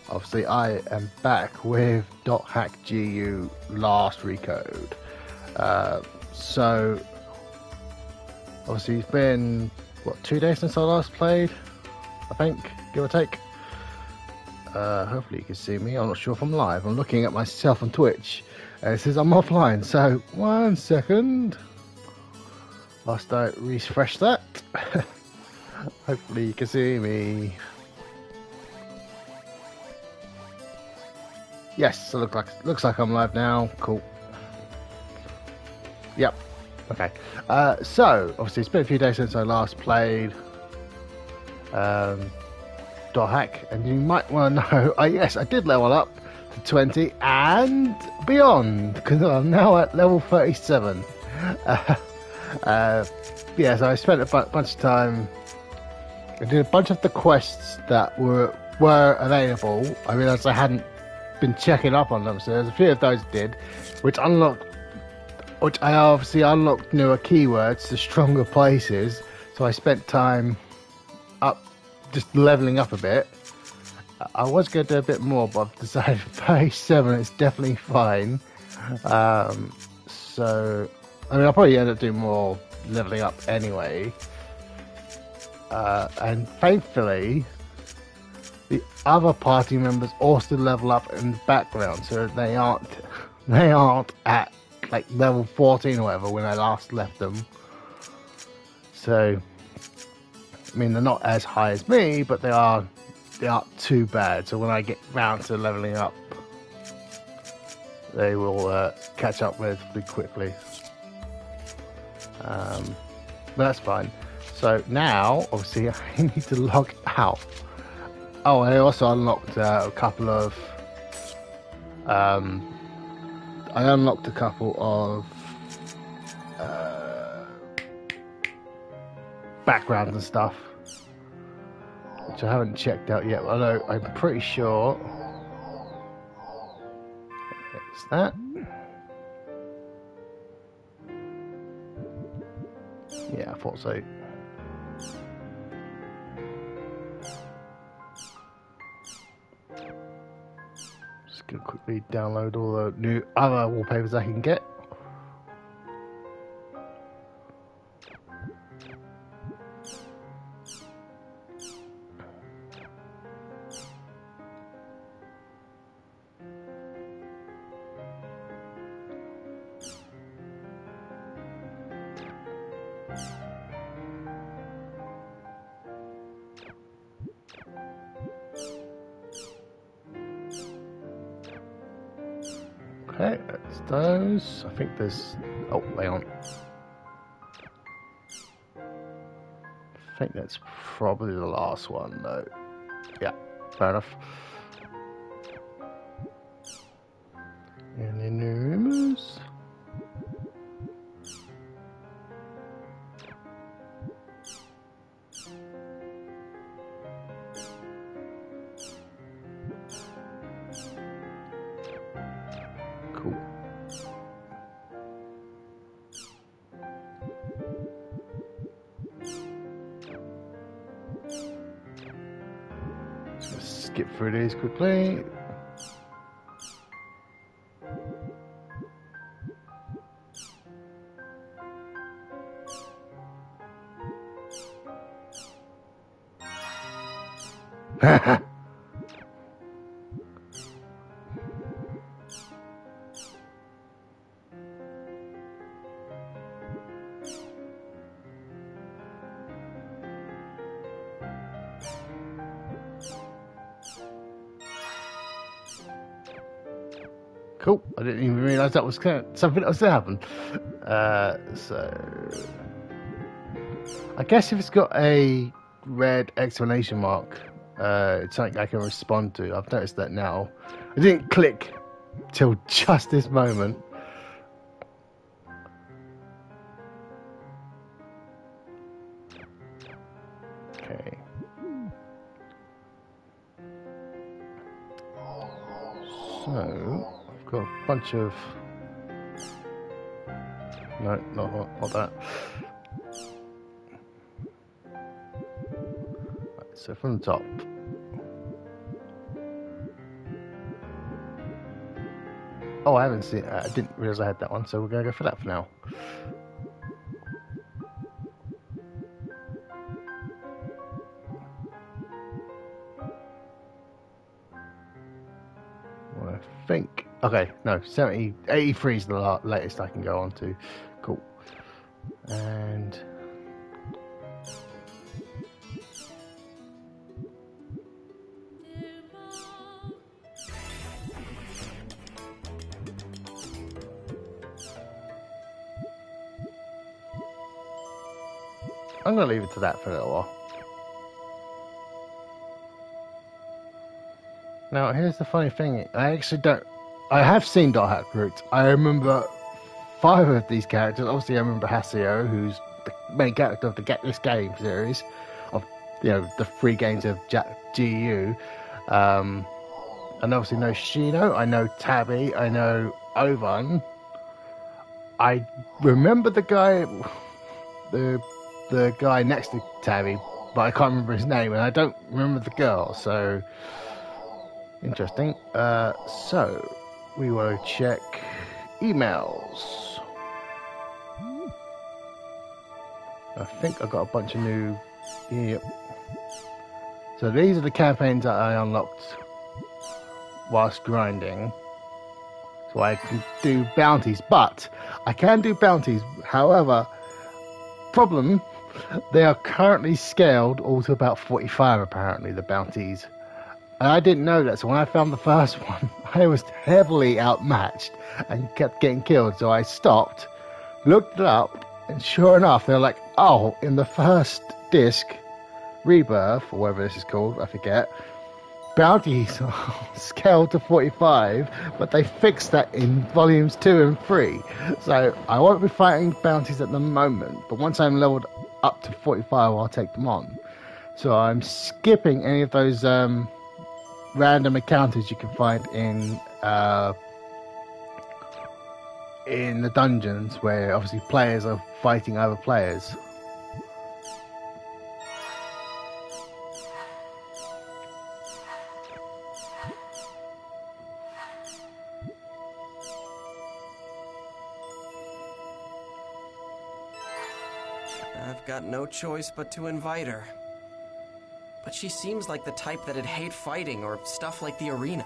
Obviously, I am back with .hackgu last Recode. So, obviously, it's been, what, 2 days since I last played? I think, give or take. Hopefully you can see me. I'm not sure if I'm live. I'm looking at myself on Twitch. And it says I'm offline. So, 1 second. Whilst I refresh that. Hopefully you can see me. Yes, so looks like I'm live now. Cool. Yep. Okay. So obviously it's been a few days since I last played .hack, and you might want to know. Yes, I did level up to 20 and beyond because I'm now at level 37. Yeah, so I spent a bunch of time. I did a bunch of the quests that were available. I realised I hadn't been checking up on them, so there's a few of those I did, which I obviously unlocked newer keywords to stronger places. So I spent time up, just leveling up a bit. I was going to do a bit more, but I've decided 37 is definitely fine. So I mean, I'll probably end up doing more leveling up anyway. And thankfully, the other party members also level up in the background, so they aren't at like level 14 or whatever when I last left them. So, I mean, they're not as high as me, but they aren't too bad. So when I get round to leveling up, they will catch up relatively quickly. But that's fine. So now, obviously, I need to log out. Oh, I also unlocked a couple of backgrounds and stuff, which I haven't checked out yet. Although I'm pretty sure it's that. Yeah, I thought so. Just gonna quickly download all the new other wallpapers I can get. Okay, that's those. I think there's... Oh, hang on. I think that's probably the last one, though. Yeah, fair enough. Any new rumors? Cool. Just skip through these quickly. Cool. I didn't even realise that was something that was to happen. So I guess if it's got a red exclamation mark, it's something I can respond to. I've noticed that now. I didn't click till just this moment. Okay. So I've got a bunch of... No, not that. Right, so from the top. Oh, I haven't seen. I didn't realize I had that one, so we're gonna go for that for now. Well, I think. Okay, no, 83 is the latest I can go on to. Cool. And I'm gonna leave it to that for a little while. Now, here's the funny thing. I actually don't. I have seen Dark Hat Roots. I remember 5 of these characters. Obviously, I remember Haseo, who's the main character of the Get This Game series, of the 3 games of GU. And obviously know Shino. I know Tabby. I know Ovan. I remember the guy, the guy next to Tabby, but I can't remember his name, and I don't remember the girl. So interesting. So we want to check emails. I think I got a bunch of new. Yep. So these are the campaigns that I unlocked whilst grinding. So I can do bounties, but I can do bounties. However, problem, they are currently scaled all to about 45 apparently, the bounties. And I didn't know that, so when I found the first one, I was heavily outmatched and kept getting killed. So I stopped, looked it up, and sure enough, they're like, oh, in the first disc, Rebirth, or whatever this is called, I forget, bounties are scaled to 45, but they fixed that in volumes 2 and 3. So I won't be fighting bounties at the moment, but once I'm leveled up to 45, I'll take them on. So I'm skipping any of those random encounters you can find in the dungeons, where obviously players are fighting other players. I've got no choice but to invite her. But she seems like the type that'd hate fighting or stuff like the arena.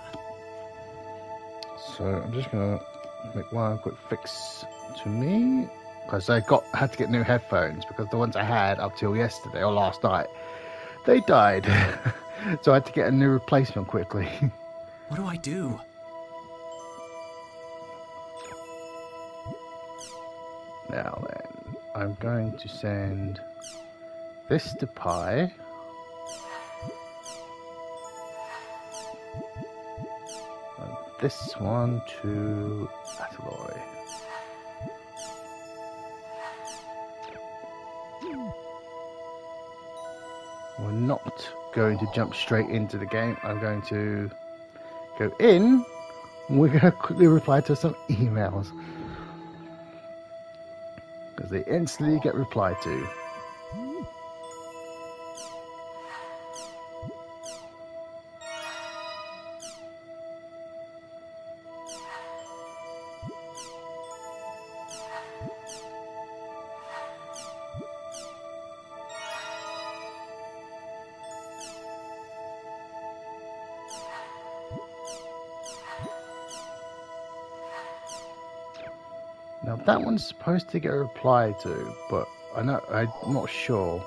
So I'm just gonna make one quick fix to me, because I had to get new headphones, because the ones I had up till yesterday or last night, they died. So I had to get a new replacement quickly. What do I do? Now then, I'm going to send this to Pi. And this one to Atoli. We're not going to jump straight into the game. I'm going to go in. We're going to quickly reply to some emails, because they instantly get replied to. Now that one's supposed to get replied to, but I'm not sure.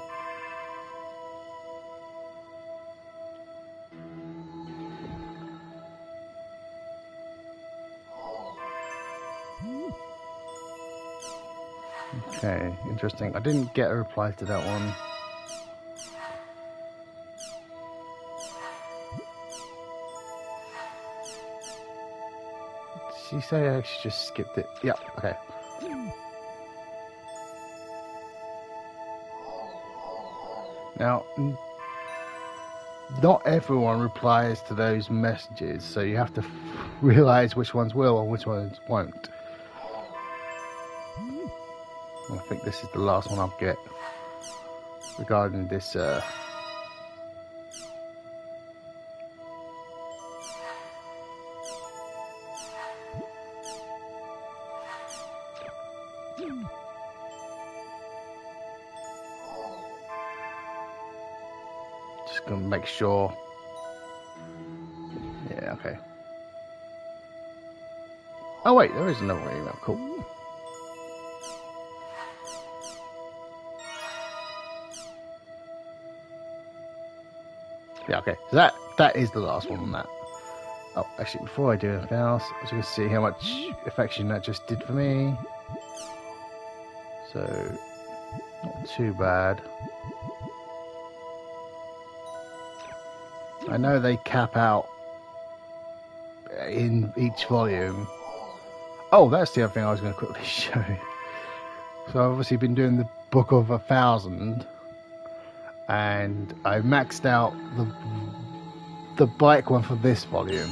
Okay, interesting. I didn't get a reply to that one. Did she say I actually just skipped it? Yeah, okay. Now, not everyone replies to those messages, so you have to realize which ones will and which ones won't. I think this is the last one I'll get regarding this can make sure. Yeah, okay. Oh wait, there is another email. Cool. Yeah, okay. So that is the last one on that. Oh, actually, before I do anything else, I was going to see how much affection that just did for me. So, not too bad. I know they cap out in each volume. Oh, that's the other thing I was going to quickly show you. So I've obviously been doing the Book of 1,000, and I maxed out the bike one for this volume.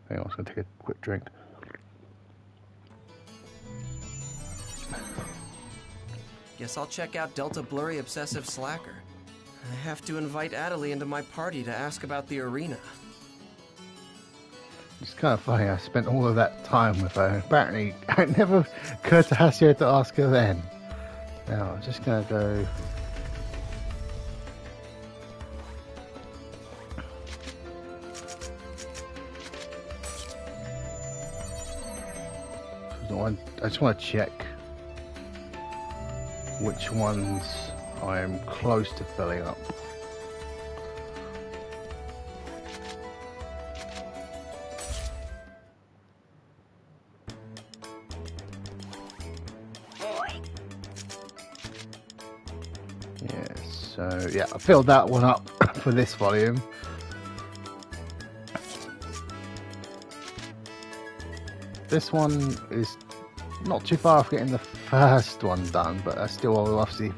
Hang on, I was going to take a quick drink. Guess I'll check out Delta Blurry Obsessive Slacker. I have to invite Atoli into my party to ask about the arena. It's kind of funny, I spent all of that time with her. Apparently, it never occurred to Haseo to ask her then. Now, I'm just going to go... I just want to check which ones I'm close to filling up. So yeah, I filled that one up for this volume. This one is not too far off getting the first one done, but I still obviously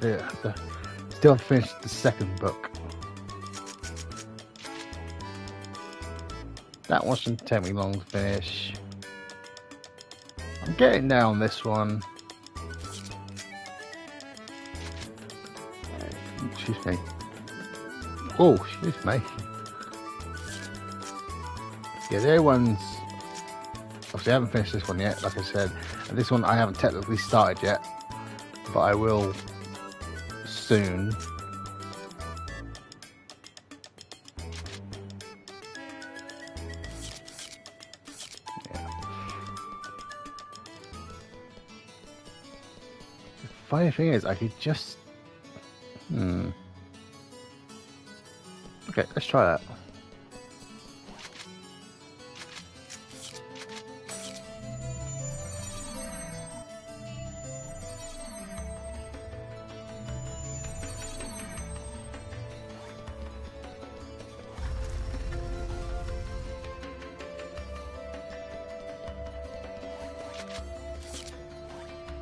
still finished the second book. That one shouldn't take me long to finish. I'm getting there on this one. Excuse me. Oh, excuse me. Yeah, the other ones. Obviously, I haven't finished this one yet, like I said. And this one I haven't technically started yet, but I will soon. Yeah. The funny thing is, I could just. Okay, let's try that.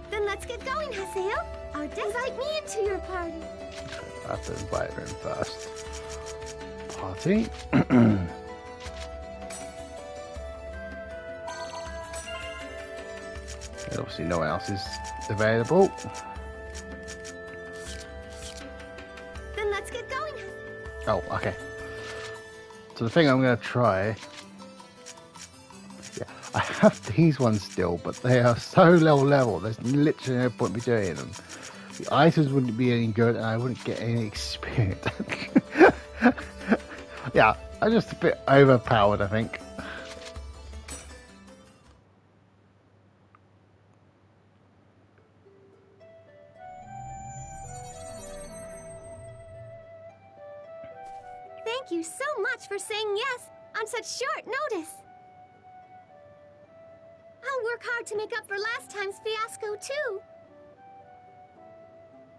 Then let's get going, Haseo. Invite me into your party. I have to invite her in first. Party. Obviously no one else is available. Then let's get going. Oh, okay. So the thing I'm going to try... Yeah, I have these ones still, but they are so low level, there's literally no point in me doing them. The items wouldn't be any good, and I wouldn't get any experience. Yeah, I'm just a bit overpowered, I think. Thank you so much for saying yes on such short notice. I'll work hard to make up for last time's fiasco, too.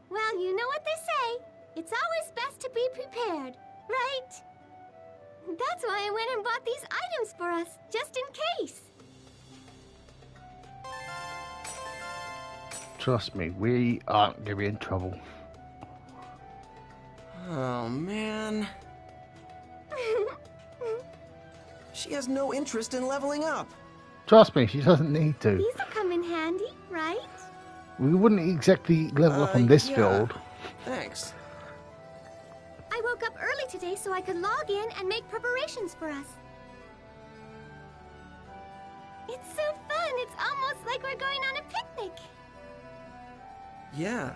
Well, you know what they say. It's always best to be prepared, right? That's why I went and bought these items for us, just in case. Trust me, we aren't going to be in trouble. Oh, man. She has no interest in leveling up. Trust me, she doesn't need to. These will come in handy, right? We wouldn't exactly level up on this field. Thanks. I woke up early today so I could log in and make preparations for us. It's so fun. It's almost like we're going on a picnic. Yeah.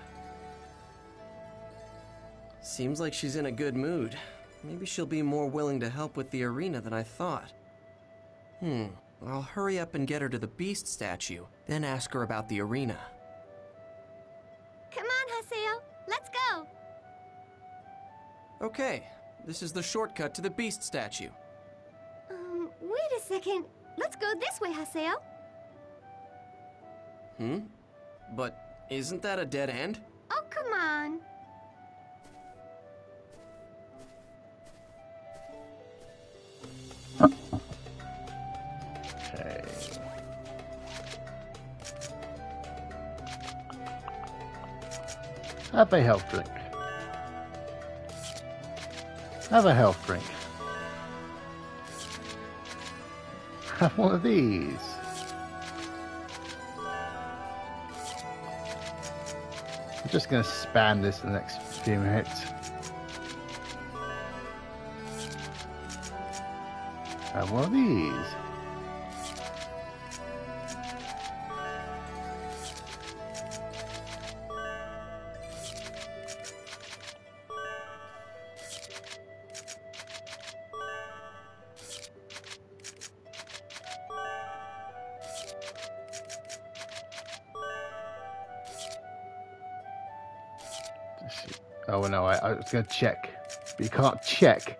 Seems like she's in a good mood. Maybe she'll be more willing to help with the arena than I thought. I'll hurry up and get her to the beast statue, then ask her about the arena. Come on, Haseo. Let's go. Okay, this is the shortcut to the beast statue. Wait a second. Let's go this way, Haseo. But isn't that a dead end? Oh, come on. Okay. Have a health drink. Have a health drink. Have one of these. I'm just going to spam this in the next few minutes. Have one of these. Oh no, I was going to check. But you can't check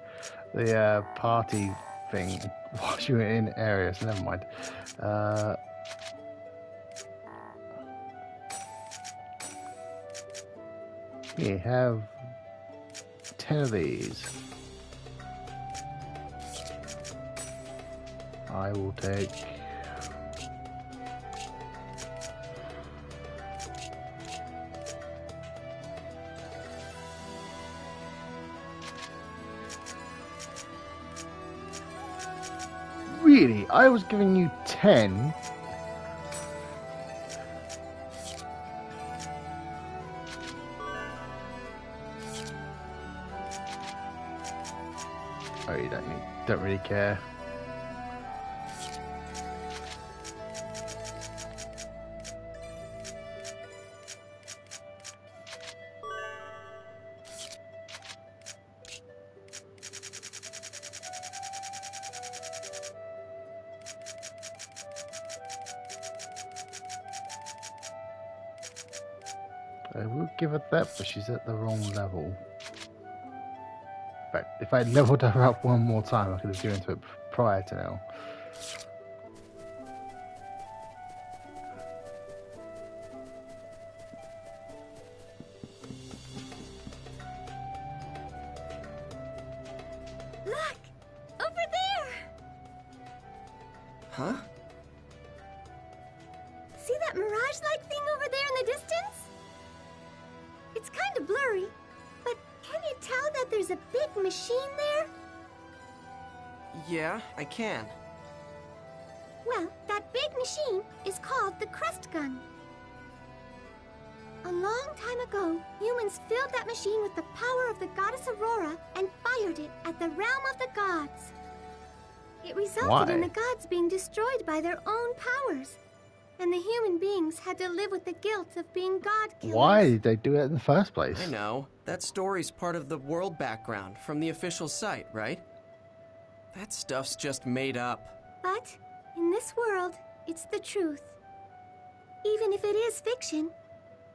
the party thing while you're in areas. So never mind. Here, have 10 of these. I will take... Really? I was giving you 10. Oh, you don't really care. I will give her that, but she's at the wrong level. But if I leveled her up one more time, I could have given to it prior to now. Look! Over there! Huh? See that mirage-like thing over there in the distance? It's kind of blurry, but can you tell that there's a big machine there? Yeah, I can. Well, that big machine is called the Crest Gun. A long time ago, humans filled that machine with the power of the goddess Aurora and fired it at the realm of the gods. It resulted in the gods being destroyed by their own powers, and the human beings had to live with the guilt of being god killers. Why did they do it in the first place? I know. That story's part of the world background from the official site, right? That stuff's just made up. But in this world, it's the truth. Even if it is fiction,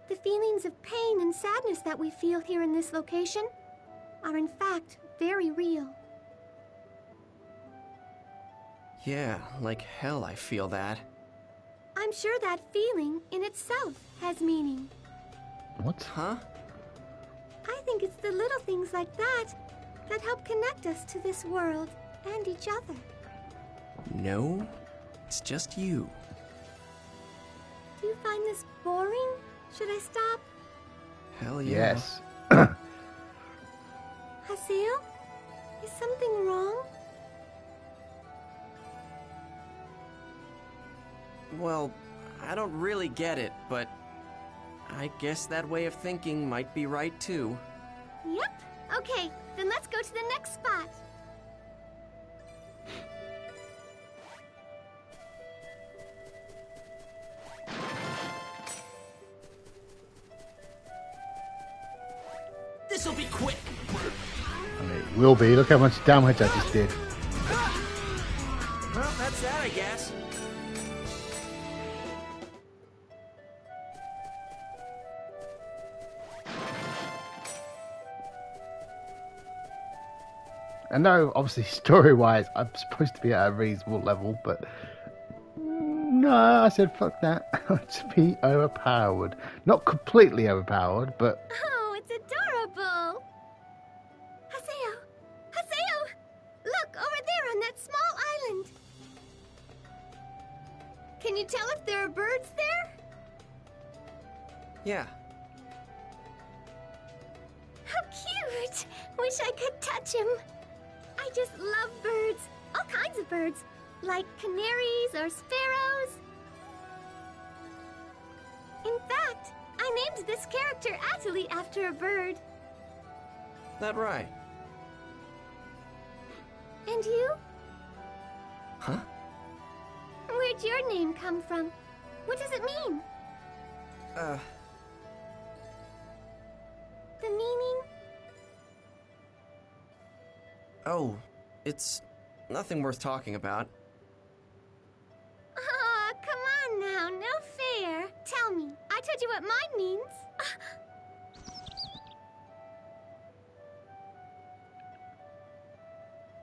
the feelings of pain and sadness that we feel here in this location are in fact very real. Yeah, like hell I feel that. I'm sure that feeling in itself has meaning. What? Huh? I think it's the little things like that that help connect us to this world and each other. No, it's just you. Do you find this boring? Should I stop? Hell yeah. Yes. Haseo? Is something wrong? Well, I don't really get it, but I guess that way of thinking might be right too. Yep. Okay, then let's go to the next spot. This This'll be quick. I mean, it will be. Look how much damage I just did. Well, that's that, I guess. I know, obviously, story-wise, I'm supposed to be at a reasonable level, but no, I said fuck that. To be overpowered. Not completely overpowered, but... Oh, it's adorable! Haseo! Haseo! Look, over there on that small island! Can you tell if there are birds there? Yeah. How cute! Wish I could touch him. I just love birds. All kinds of birds. Like canaries or sparrows. In fact, I named this character Atoli after a bird. That right. And you? Huh? Where'd your name come from? What does it mean? The meaning? Oh, it's nothing worth talking about. Aw, come on now, no fair. Tell me, I told you what mine means.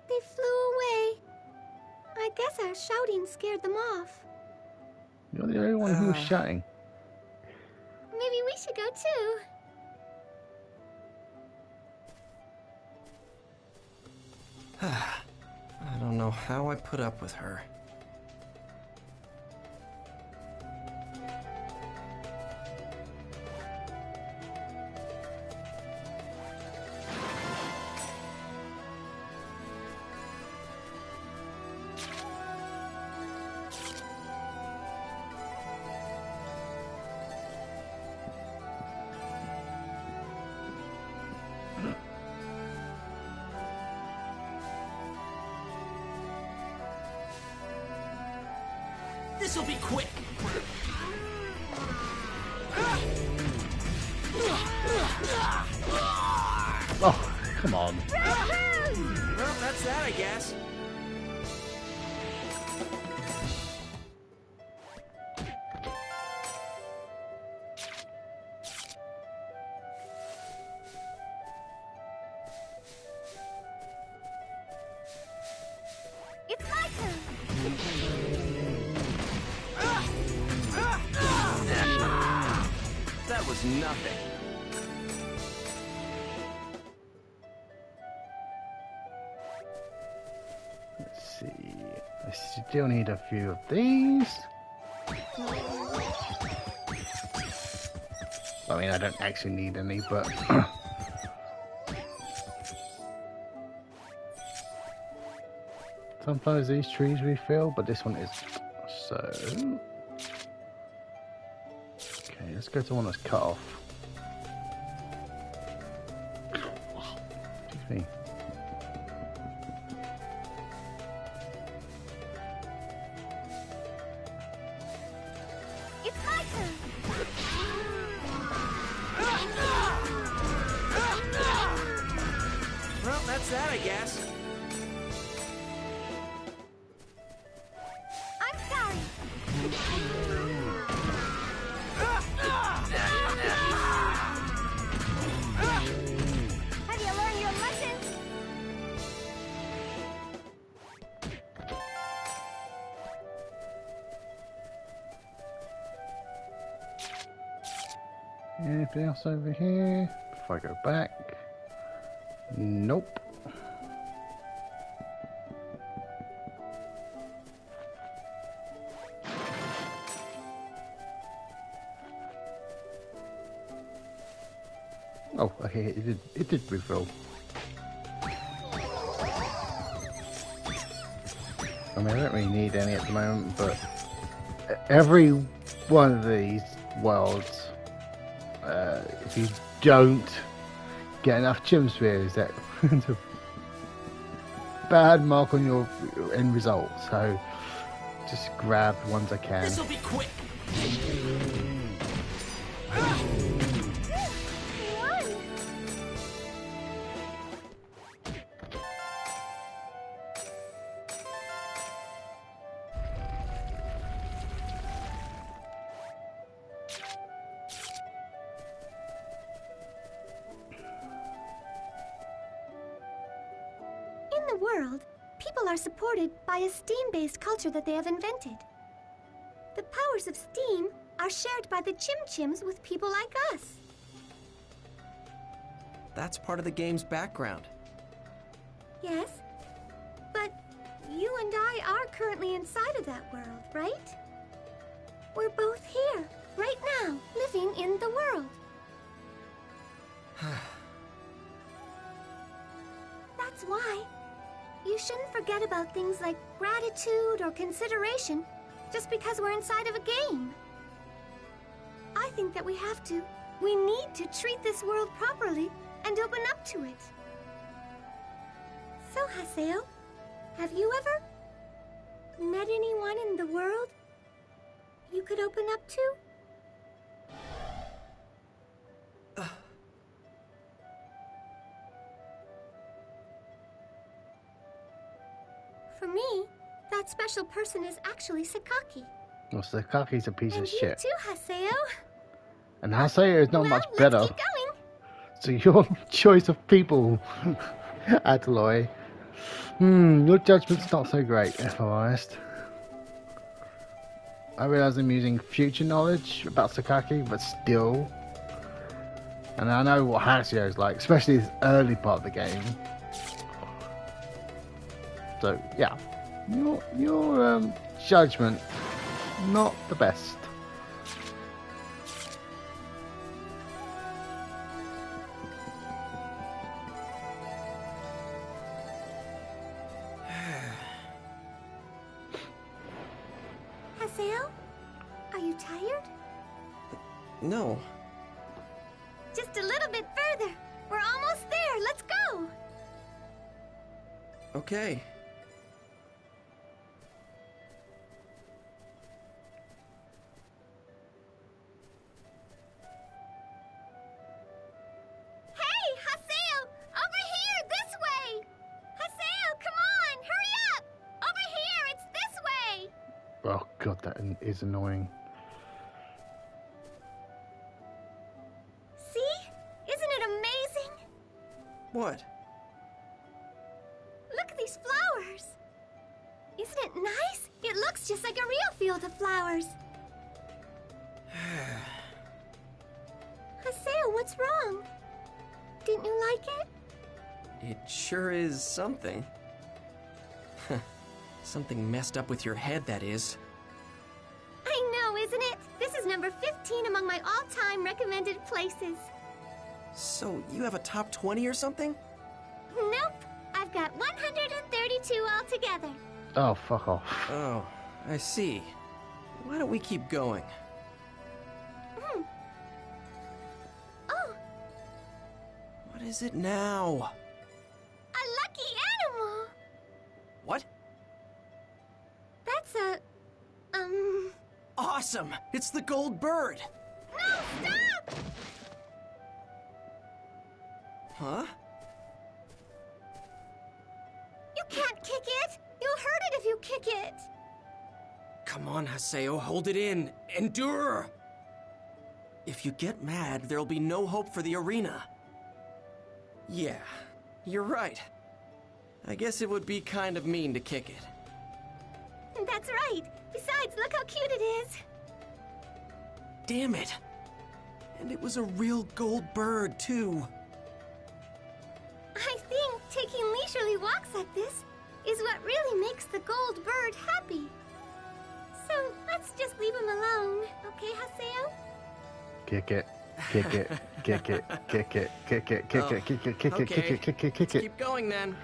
They flew away. I guess our shouting scared them off. You're the only one who was shouting. Maybe we should go too. I don't know how I put up with her. This'll be quick. Oh, come on. Well, that's that, I guess. It's my turn. That was nothing. Let's see. I still need a few of these. I mean, I don't actually need any, but... Sometimes these trees refill, but this one is so... Okay, let's go to one that's cut off. Excuse me. It's my turn. Well, that's that, I guess. I'm sorry. Have you learned your lesson? Anything else over here? Before I go back? Nope. Oh, okay, it did refill. I mean, I don't really need any at the moment, but every one of these worlds, if you don't get enough chim spheres, that's a bad mark on your end result. So just grab the ones I can. This'll be quick. You won. people are supported by a steam-based culture that they have invented. The powers of steam are shared by the Chim Chims with people like us. That's part of the game's background. Yes, but you and I are currently inside of that world, right? We're both here, right now, living in the world. That's why you shouldn't forget about things like gratitude or consideration just because we're inside of a game. I think that we need to treat this world properly and open up to it. So, Haseo, have you ever met anyone in the world you could open up to? For me, that special person is actually Sakaki. Well, Sakaki's a piece of shit. And you too, Haseo. And Haseo is not much Let's better. keep going. So your choice of people, Atoli. Your judgment's not so great, if I'm honest. I realise I'm using future knowledge about Sakaki, but still. And I know what Haseo's like, especially this early part of the game. So, yeah. Your judgment, not the best. Haseo, are you tired? No. Just a little bit further. We're almost there. Let's go. Okay. Hey, Haseo! Over here, this way! Haseo, come on! Hurry up! Over here, it's this way! Oh god, that is annoying. See? Isn't it amazing? What? Look at these flowers! Isn't it nice? It looks just like a real field of flowers. Haseo, what's wrong? Didn't you like it? It sure is something. Something messed up with your head, that is. I know, isn't it? This is number 15 among my all-time recommended places. So, you have a top 20 or something? Nope. I've got 132 altogether. Oh, fuck off. Oh, I see. Why don't we keep going? Oh, What is it now? a lucky animal. What? That's a... Awesome! It's the gold bird! No, stop! Huh? You can't kick it. You'll hurt it if you kick it. Come on, Haseo, hold it in. Endure! If you get mad, there'll be no hope for the arena. Yeah, you're right. I guess it would be kind of mean to kick it. That's right. Besides, look how cute it is. Damn it! And it was a real gold bird, too. I think taking leisurely walks like this is what really makes the gold bird happy. So let's just leave him alone, okay, Haseo? Kick it. Kick it. Kick it. Kick it. Kick it. Kick it. Kick it. Kick it. Kick it. Kick it. Kick it. Keep going, then.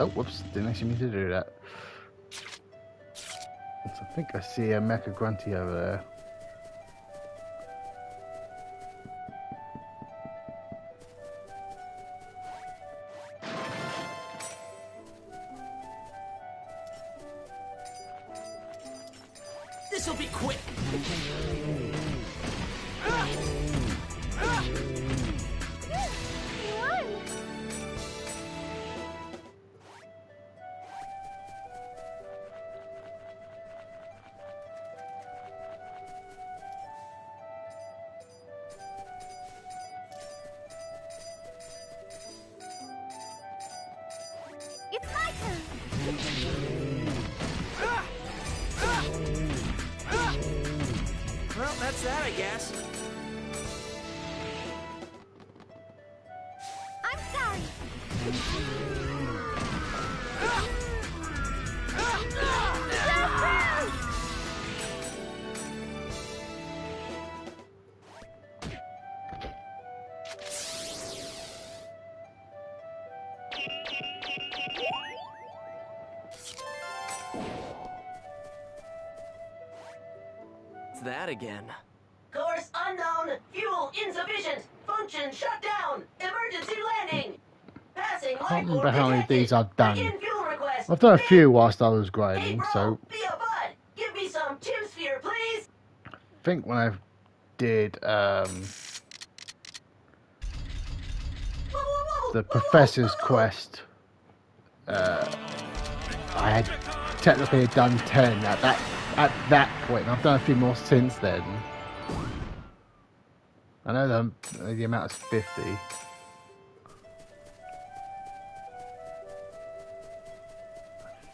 Oh, whoops. Didn't actually mean to do that. So I think I see a Mecha Grunty over there. This'll be quick! He won. That's that, I guess. I'm sorry. It's that again. Course unknown. Fuel insufficient. Function shut down. Emergency landing. Passing I can't light remember orb how many of detected. these I've done. Begin fuel request. I've done a few whilst I was Hey grinding, bro, so be a bud. Give me some Tim Sphere, please. I think when I did the Professor's Quest, I had technically done 10 at that point, and I've done a few more since then. I know the amount is 50. I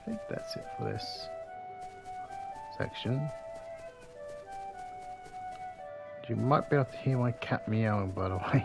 think that's it for this section. You might be able to hear my cat meowing, by the way.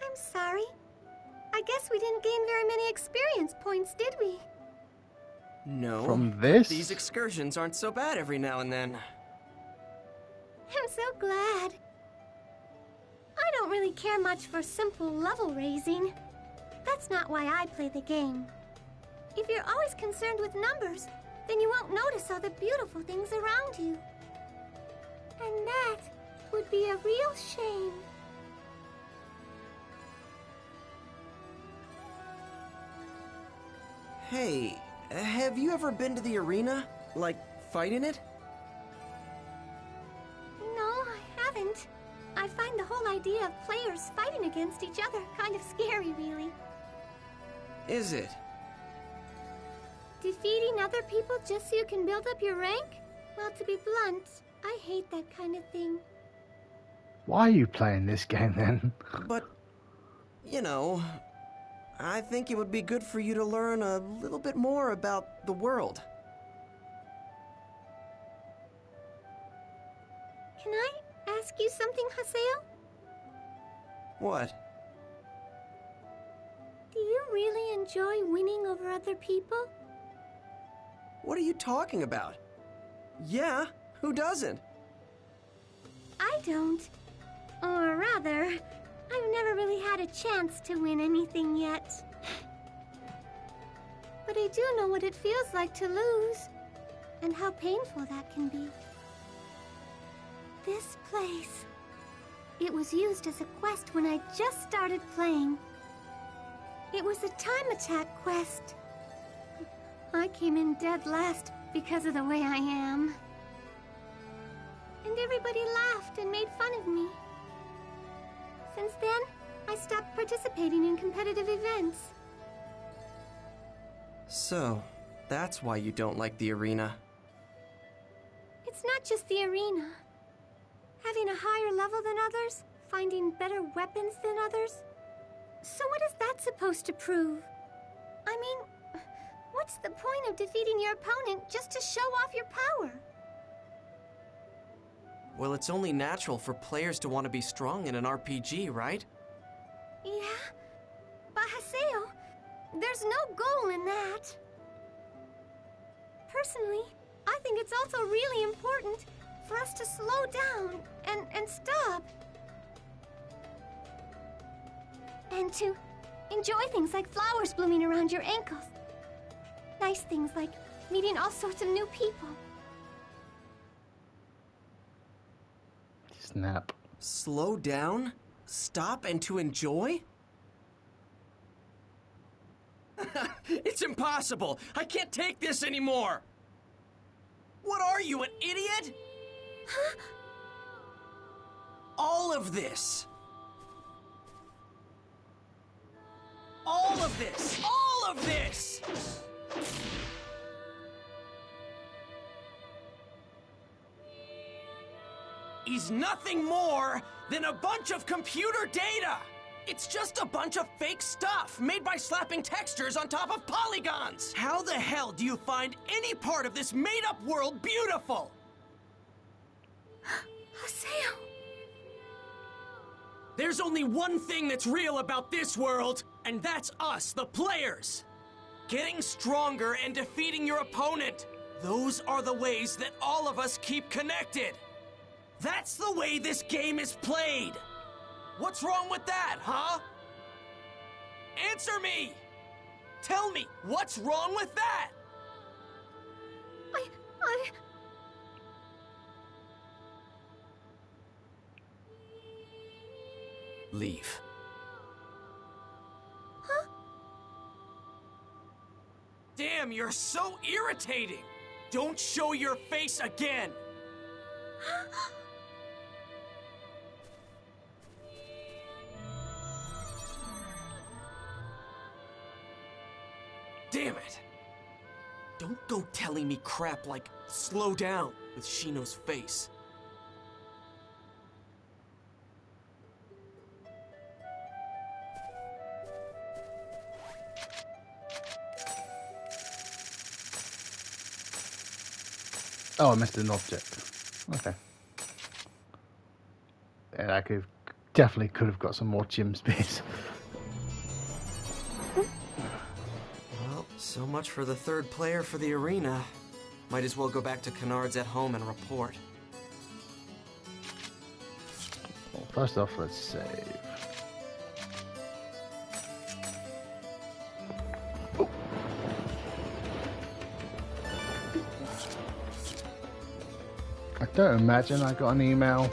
I'm sorry. I guess we didn't gain very many experience points, did we? No. From this? These excursions aren't so bad every now and then. I'm so glad. I don't really care much for simple level raising. That's not why I play the game. If you're always concerned with numbers, then you won't notice all the beautiful things around you. And that would be a real shame. Hey, have you ever been to the arena? Like, fight in it? No, I haven't. I find the whole idea of players fighting against each other kind of scary, really. Is it? Defeating other people just so you can build up your rank? Well, to be blunt, I hate that kind of thing. Why are you playing this game then? But, you know, I think it would be good for you to learn a little bit more about the world. Can I ask you something, Haseo? What? Do you really enjoy winning over other people? What are you talking about? Yeah, who doesn't? I don't. Or rather, I've never really had a chance to win anything yet. But I do know what it feels like to lose, and how painful that can be. This place. It was used as a quest when I just started playing. It was a time attack quest. I came in dead last because of the way I am. And everybody laughed and made fun of me. Since then, I stopped participating in competitive events. So, that's why you don't like the arena. It's not just the arena. Having a higher level than others, finding better weapons than others. So what is that supposed to prove? I mean, what's the point of defeating your opponent just to show off your power? Well, it's only natural for players to want to be strong in an RPG, right? Yeah, but Haseo, there's no goal in that. Personally, I think it's also really important for us to slow down and stop. And to enjoy things like flowers blooming around your ankles. Nice things like meeting all sorts of new people. Snap. Slow down? Stop and to enjoy? It's impossible! I can't take this anymore! What are you, an idiot? Huh? All of this! All of this! All of this! Is nothing more than a bunch of computer data! It's just a bunch of fake stuff made by slapping textures on top of polygons! How the hell do you find any part of this made-up world beautiful? Haseo! There's only one thing that's real about this world, and that's us, the players! Getting stronger and defeating your opponent. Those are the ways that all of us keep connected. That's the way this game is played! What's wrong with that, huh? Answer me! Tell me, what's wrong with that? I... Leave. Huh? Damn, you're so irritating! Don't show your face again! Damn it! Don't go telling me crap like, slow down, with Shino's face. Oh, I missed an object. Okay. Yeah, I definitely could have got some more gym space. Well, so much for the third player for the arena. Might as well go back to Kennard's at home and report. Well, first off, let's save. Oh. I don't imagine I got an email.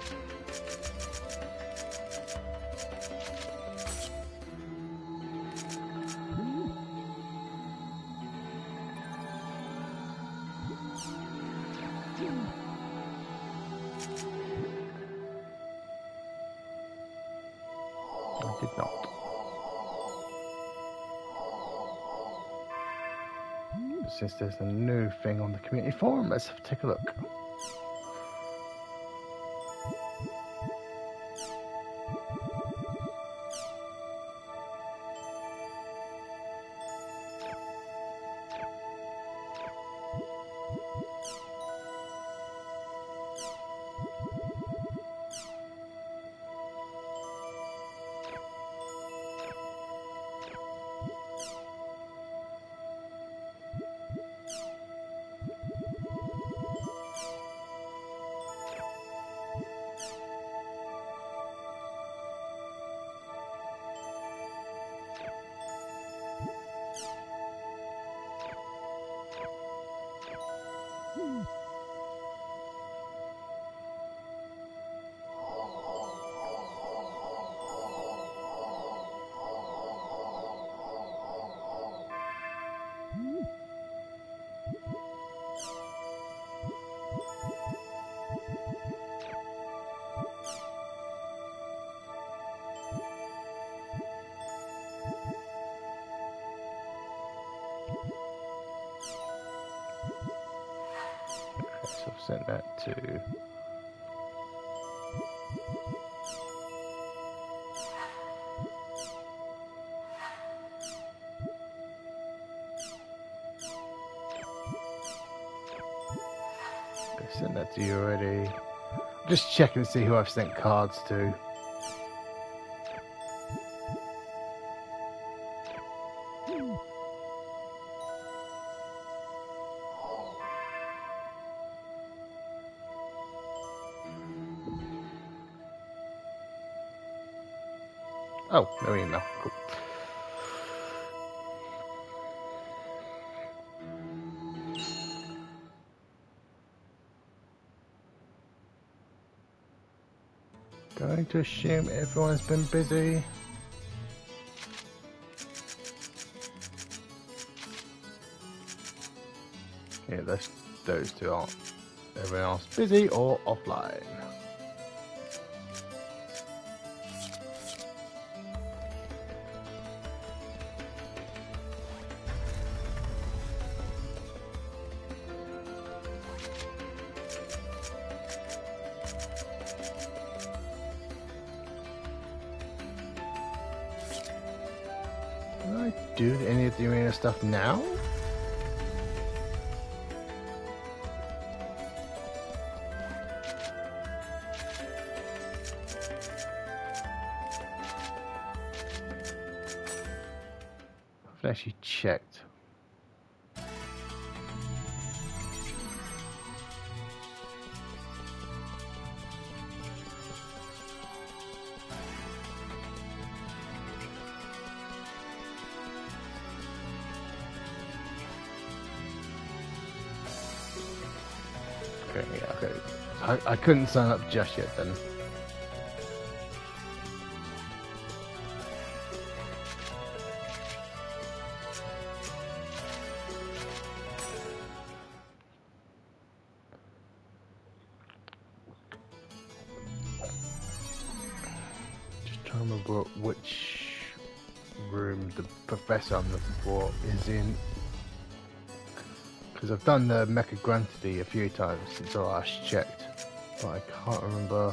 I did not. Since there's a new thing on the community forum, let's take a look. So I've sent that to... I sent that to you already. Just checking to see who I've sent cards to. Oh, no email. Cool. Going to assume everyone's been busy. Yeah, those two aren't. Everyone else busy or offline. Can I do any of the arena stuff now? I've actually checked. Okay, yeah, okay. I couldn't sign up just yet then. Just trying to remember which room the professor I'm looking for is in. Because I've done the Mecha Grantity a few times since I last checked, but I can't remember.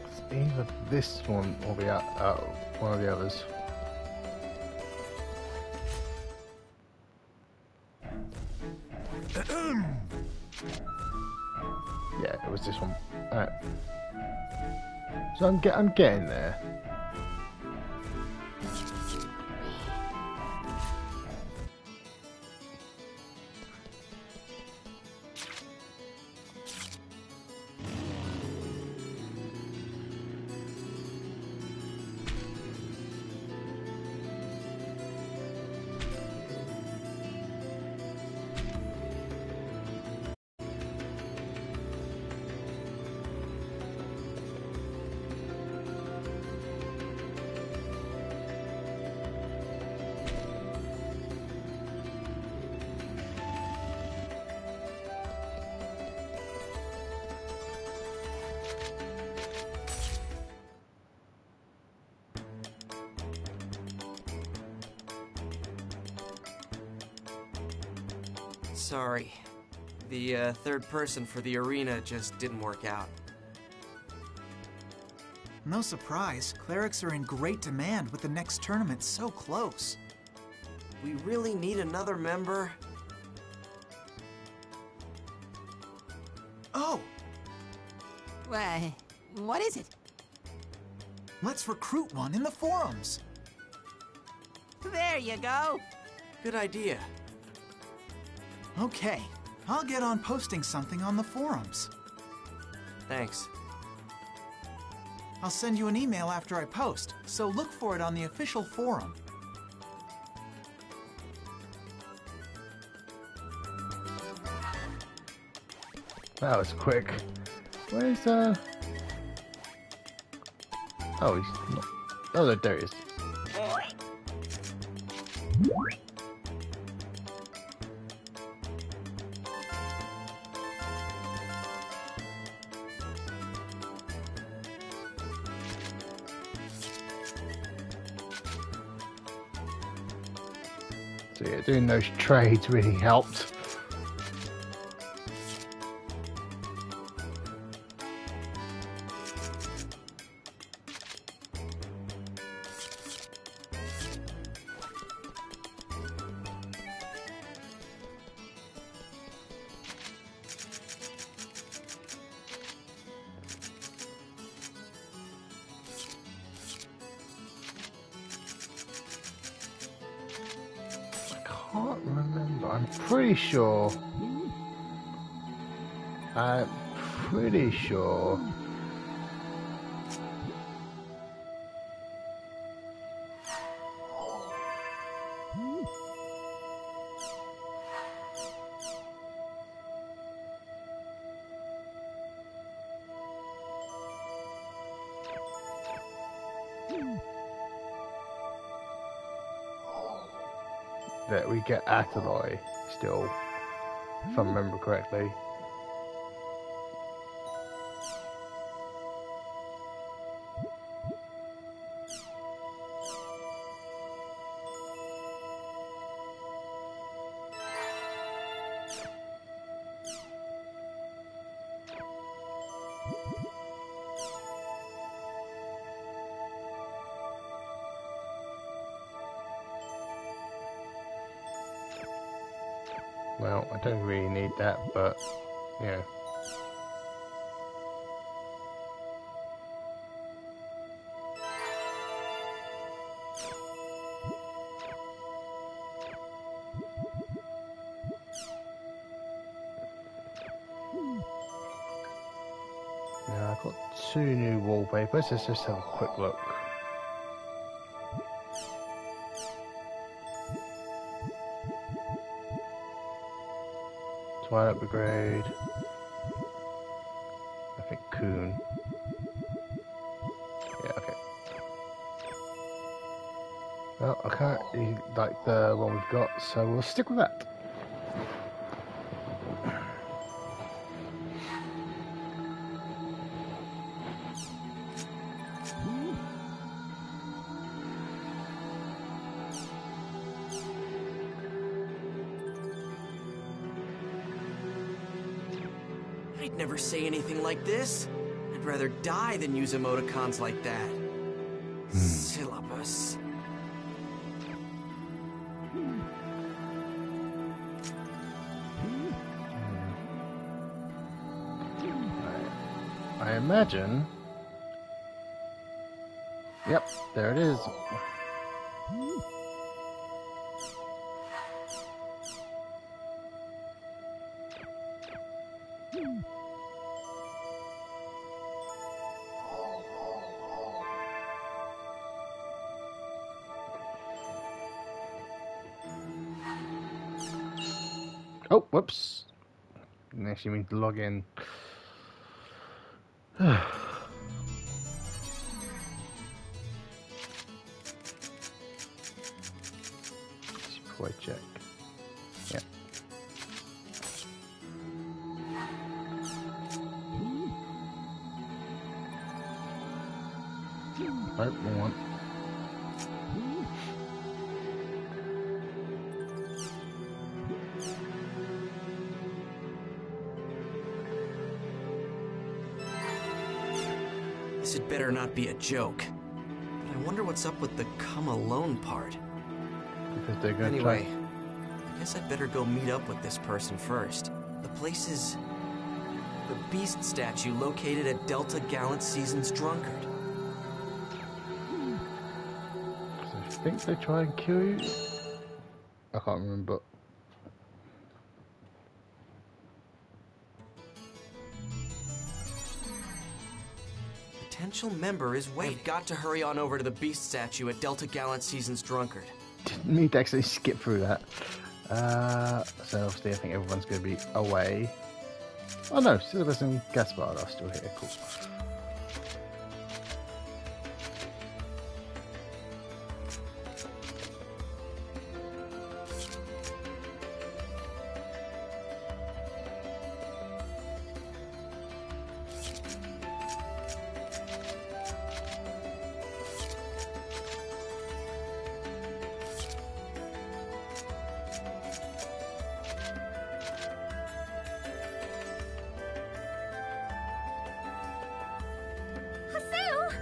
It's either this one or one of the others. Yeah, it was this one. Alright. So I'm getting there. Sorry. The third person for the arena just didn't work out. No surprise, clerics are in great demand with the next tournament so close. We really need another member. Oh! What is it? Let's recruit one in the forums! There you go. Good idea. Okay, I'll get on posting something on the forums. Thanks. I'll send you an email after I post, so look for it on the official forum. That was quick. Where's Oh, he's not. Oh, there he is. So yeah, doing those trades really helped. Can't remember. I'm pretty sure. that we get Atoli still, if I remember correctly. Well, I don't really need that, but yeah. Now I've got 2 new wallpapers. Let's just have a quick look. Twilight Brigade. I think Coon. Yeah, okay. Well, I can't really like the one we've got, so we'll stick with that. I'd never say anything like this. I'd rather die than use emoticons like that. Syllabus. I imagine. Yep, there it is. Oh, whoops. Didn't actually mean to log in. Before I check. Yeah. Oh, wrong one. This had better not be a joke. But I wonder what's up with the come alone part. Because they're gonna Anyway, I guess I'd better go meet up with this person first. The place is the Beast statue located at Delta Gallant Season's Drunkard. I think they try and kill you. I can't remember. Potential member is waiting. I've got to hurry on over to the Beast statue at Delta Gallant Season's Drunkard. Didn't mean to actually skip through that. So obviously I think everyone's going to be away. Oh no, Syllabus and Gaspard are still here. Cool. Haseo!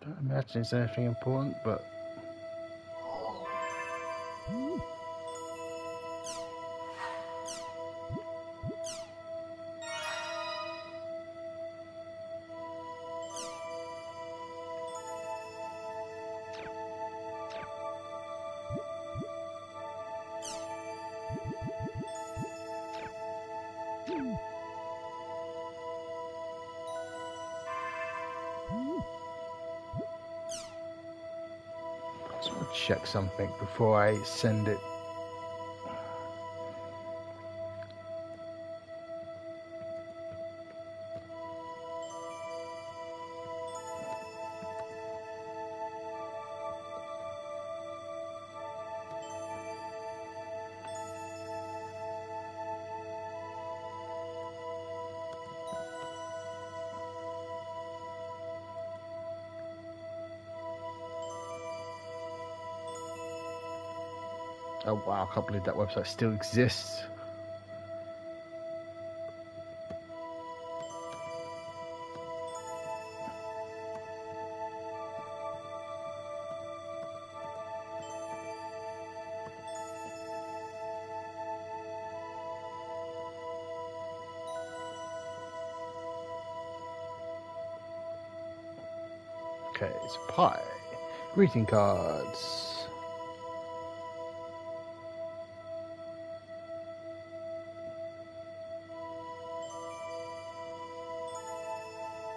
Don't imagine it's anything important, but Just want to check something before I send it. Oh wow, I can't believe that website still exists. Okay, it's pie. Greeting cards.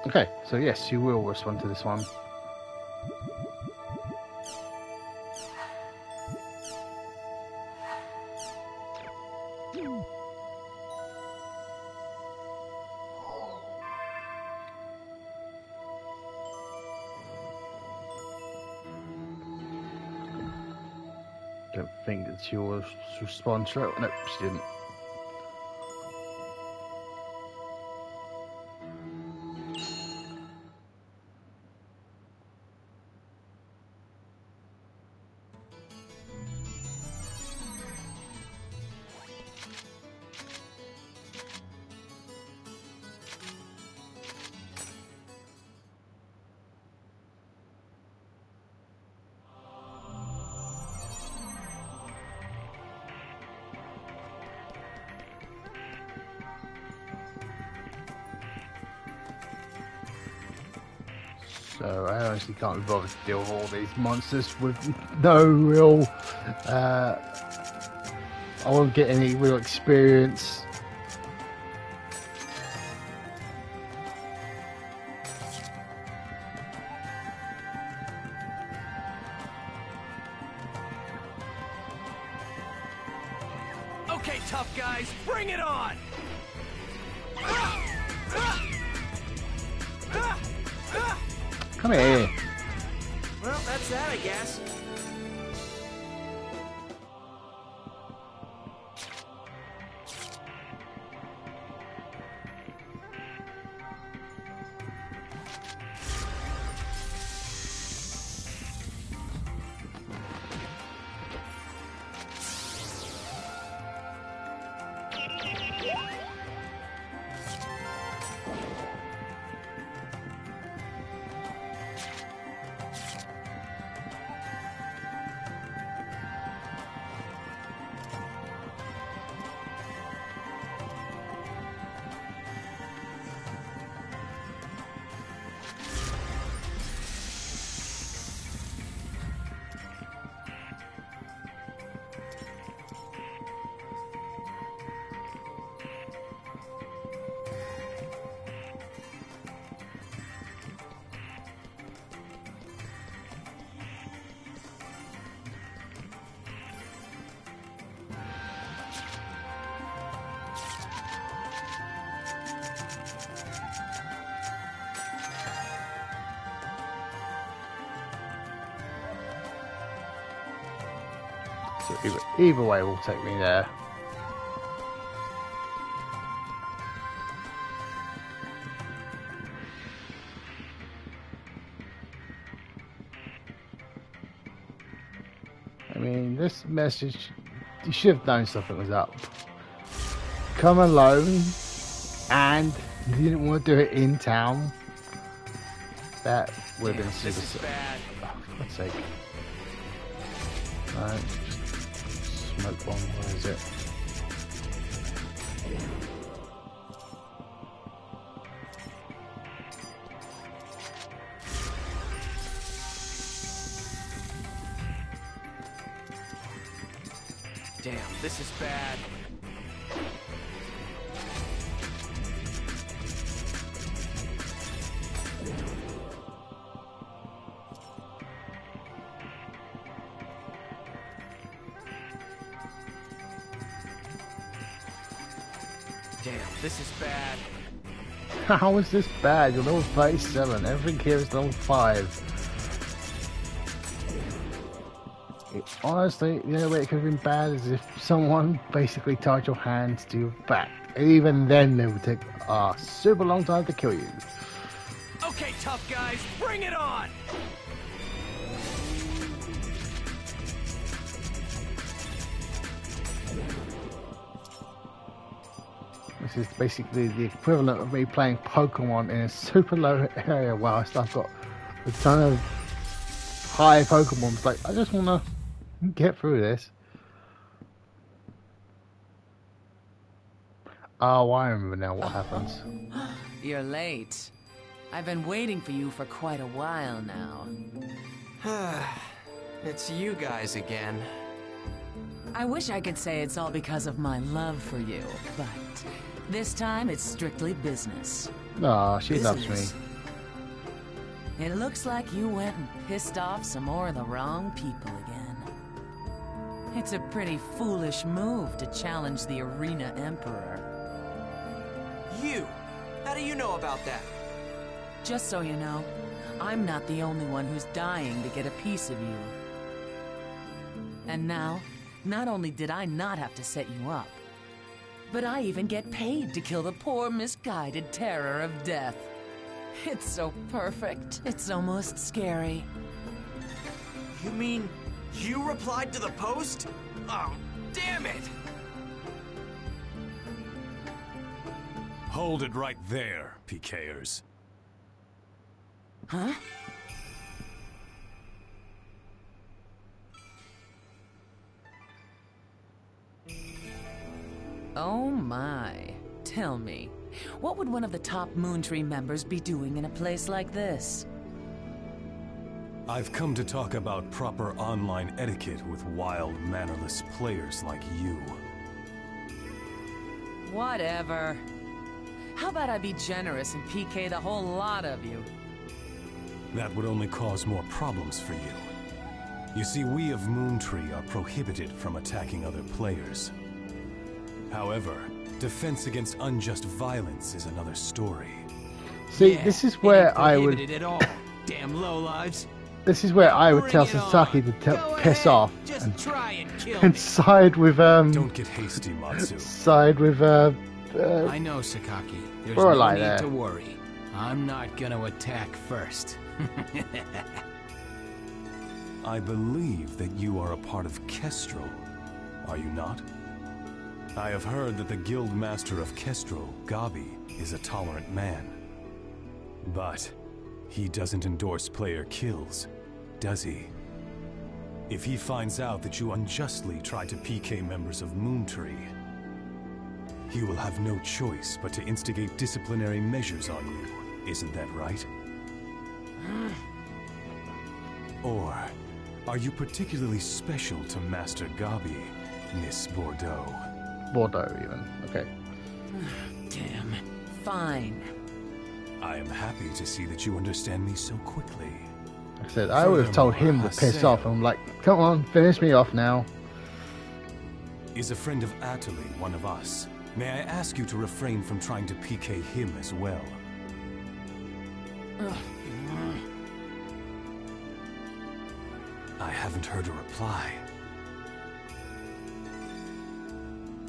Okay, so yes, you will respond to this one. Don't think that she will respond straight. Nope, she didn't. So I honestly can't be bothered to deal with all these monsters with no real... I won't get any real experience. Okay, tough guys, bring it on! Come here. Well, that's that, I guess. So either way will take me there. I mean, this message, you should have known something was up. Come alone, and you didn't want to do it in town. That would have been super sick. Oh, for God's sake. Right, just smoke bomb, where is it? Damn, this is bad. Damn, this is bad. How is this bad? You're level 37. Everything here is level 5. Honestly, the only way it could have been bad is if someone basically tied your hands to your back. Even then, it would take a super long time to kill you. Okay, tough guys, bring it on! This is basically the equivalent of me playing Pokemon in a super low area whilst I've got a ton of high Pokemon. It's like, I just want to get through this. Oh, I remember now what happens. You're late. I've been waiting for you for quite a while now. It's you guys again. I wish I could say it's all because of my love for you, but this time it's strictly business. Oh, she loves me. It looks like you went and pissed off some more of the wrong people again. It's a pretty foolish move to challenge the Arena Emperor. You! How do you know about that? Just so you know, I'm not the only one who's dying to get a piece of you. And now, not only did I not have to set you up, but I even get paid to kill the poor misguided terror of death. It's so perfect, it's almost scary. You mean you replied to the post? Oh, damn it! Hold it right there, PKers. Huh? Oh my. Tell me, what would one of the top Moontree members be doing in a place like this? I've come to talk about proper online etiquette with wild, mannerless players like you. Whatever. How about I be generous and PK the whole lot of you? That would only cause more problems for you. You see, we of Moontree are prohibited from attacking other players. However, defense against unjust violence is another story. See, this is where I would... At all. Damn lowlives. This is where I would tell Bring it Sasaki on. to piss off Just try and kill and me. side with Don't get hasty, Matsu. side with I know, Sakaki. There's no Lorelei need there. to worry. I'm not gonna attack first. I believe that you are a part of Kestrel, are you not? I have heard that the guild master of Kestrel, Gabi, is a tolerant man. But he doesn't endorse player kills, does he? If he finds out that you unjustly tried to PK members of Moontree, he will have no choice but to instigate disciplinary measures on you, isn't that right? Or are you particularly special to Master Gabi, Miss Bordeaux? Bordeaux, even. Okay. Damn. Fine. I am happy to see that you understand me so quickly. I said, I would have told him to piss Haseo off. I'm like, come on, finish me off now. Is a friend of Atoli one of us? May I ask you to refrain from trying to PK him as well? I haven't heard a reply.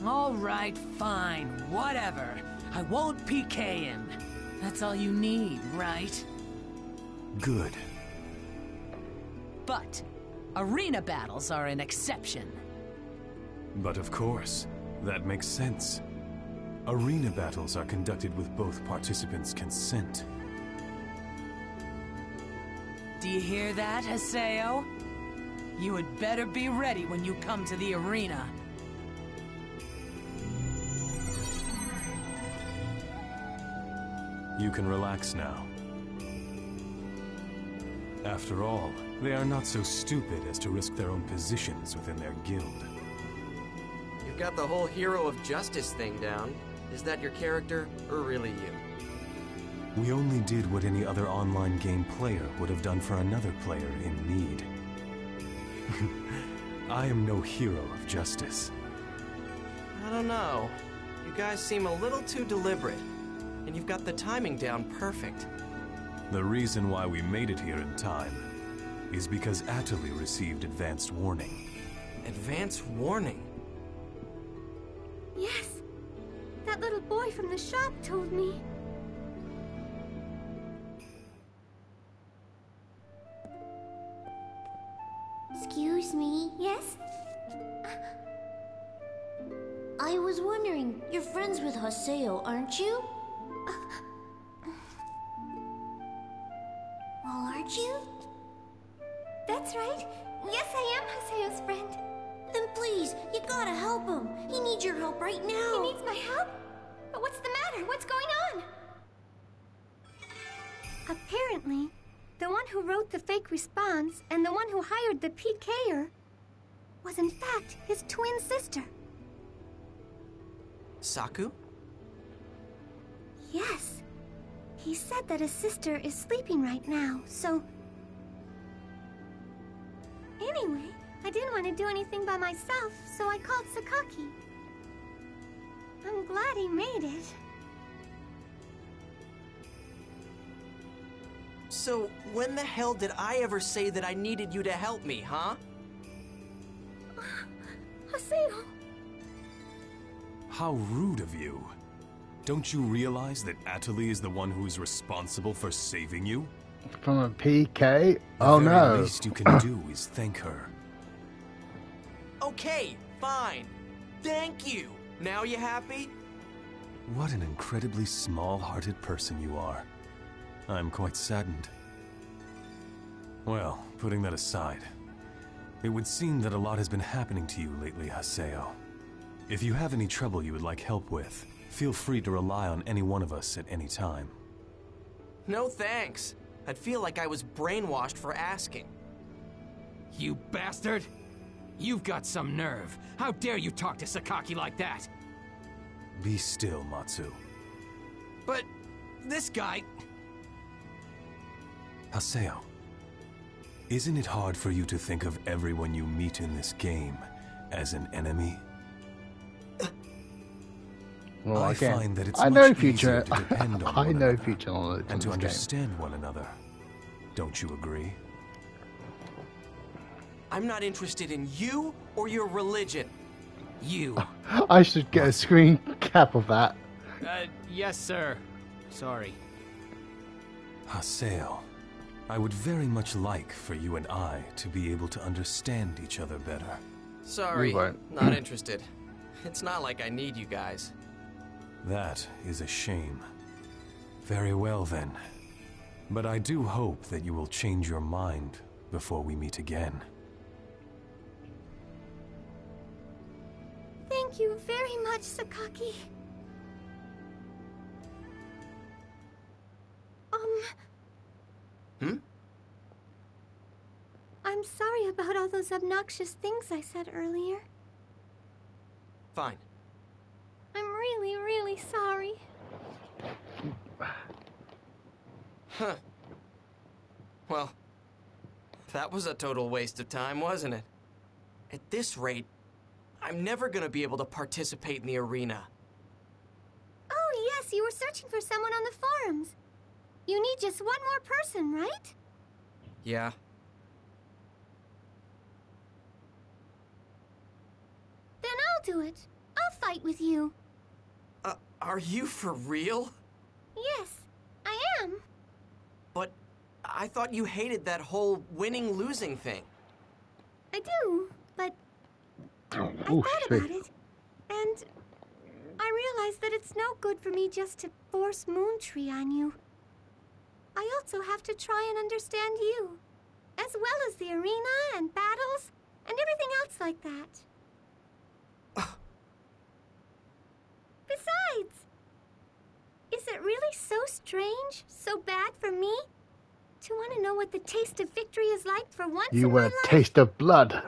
All right, fine, whatever. I won't PK him. That's all you need, right? Good. But arena battles are an exception. But of course, that makes sense. Arena battles are conducted with both participants' consent. Do you hear that, Haseo? You had better be ready when you come to the arena. You can relax now. After all, they are not so stupid as to risk their own positions within their guild. You've got the whole hero of justice thing down. Is that your character, or really you? We only did what any other online game player would have done for another player in need. I am no hero of justice. I don't know. You guys seem a little too deliberate, and you've got the timing down perfect. The reason why we made it here in time is because Atoli received advanced warning. Advance warning? Yes. That little boy from the shop told me. Excuse me. Yes? I was wondering, you're friends with Haseo, aren't you? Well, aren't you? That's right. Yes, I am Haseo's friend. Then please, you gotta help him. He needs your help right now. He needs my help? But what's the matter? What's going on? Apparently, the one who wrote the fake response and the one who hired the PKer was in fact his twin sister. Saku? Yes. He said that his sister is sleeping right now, so... Anyway, I didn't want to do anything by myself, so I called Sakaki. I'm glad he made it. So, when the hell did I ever say that I needed you to help me, huh? Haseo! How rude of you. Don't you realize that Atoli is the one who's responsible for saving you? From a PK? Oh no. The very least you can do is thank her. Okay, fine. Thank you. Now you happy? What an incredibly small-hearted person you are. I'm quite saddened. Well, putting that aside, it would seem that a lot has been happening to you lately, Haseo. If you have any trouble you would like help with, feel free to rely on any one of us at any time. No thanks. I'd feel like I was brainwashed for asking. You bastard! You've got some nerve. How dare you talk to Sakaki like that? Be still, Matsu. But this guy... Haseo, isn't it hard for you to think of everyone you meet in this game as an enemy? Well, I again, find that it's I know much future. easier to depend on I one know another future knowledge and to in this understand one another. Don't you agree? I'm not interested in you or your religion. You. game. I should get a screen cap of that. Yes, sir. Sorry. Haseo, I would very much like for you and I to be able to understand each other better. Sorry, We won't. not interested. It's not like I need you guys. That is a shame. Very well then. But I do hope that you will change your mind before we meet again. Thank you very much, Sakaki. I'm sorry about all those obnoxious things I said earlier. Fine. I'm really, really sorry. Huh. Well, that was a total waste of time, wasn't it? At this rate, I'm never gonna be able to participate in the arena. Oh, yes, you were searching for someone on the forums. You need just one more person, right? Yeah. Then I'll do it. I'll fight with you. Are you for real? Yes, I am. But I thought you hated that whole winning-losing thing. I do, but I Oh, thought shit. about it, and I realized that it's no good for me just to force Moontree on you. I also have to try and understand you, as well as the arena and battles and everything else like that. Besides, is it really so strange, so bad for me, to want to know what the taste of victory is like for once You in my want life? a taste of blood.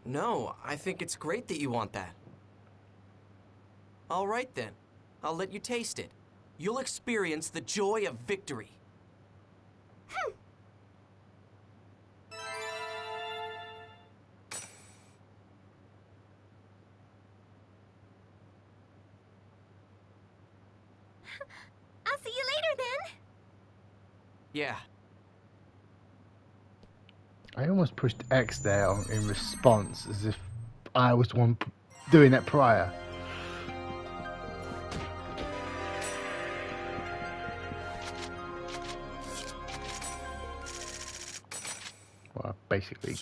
No, I think it's great that you want that. All right then, I'll let you taste it. You'll experience the joy of victory. Yeah. I almost pushed X there in response, as if I was the one doing it prior. Well, I basically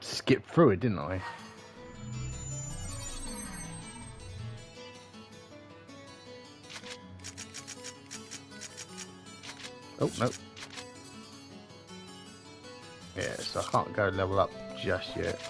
skipped through it, didn't I? Oh, no. Yeah, so I can't go level up just yet.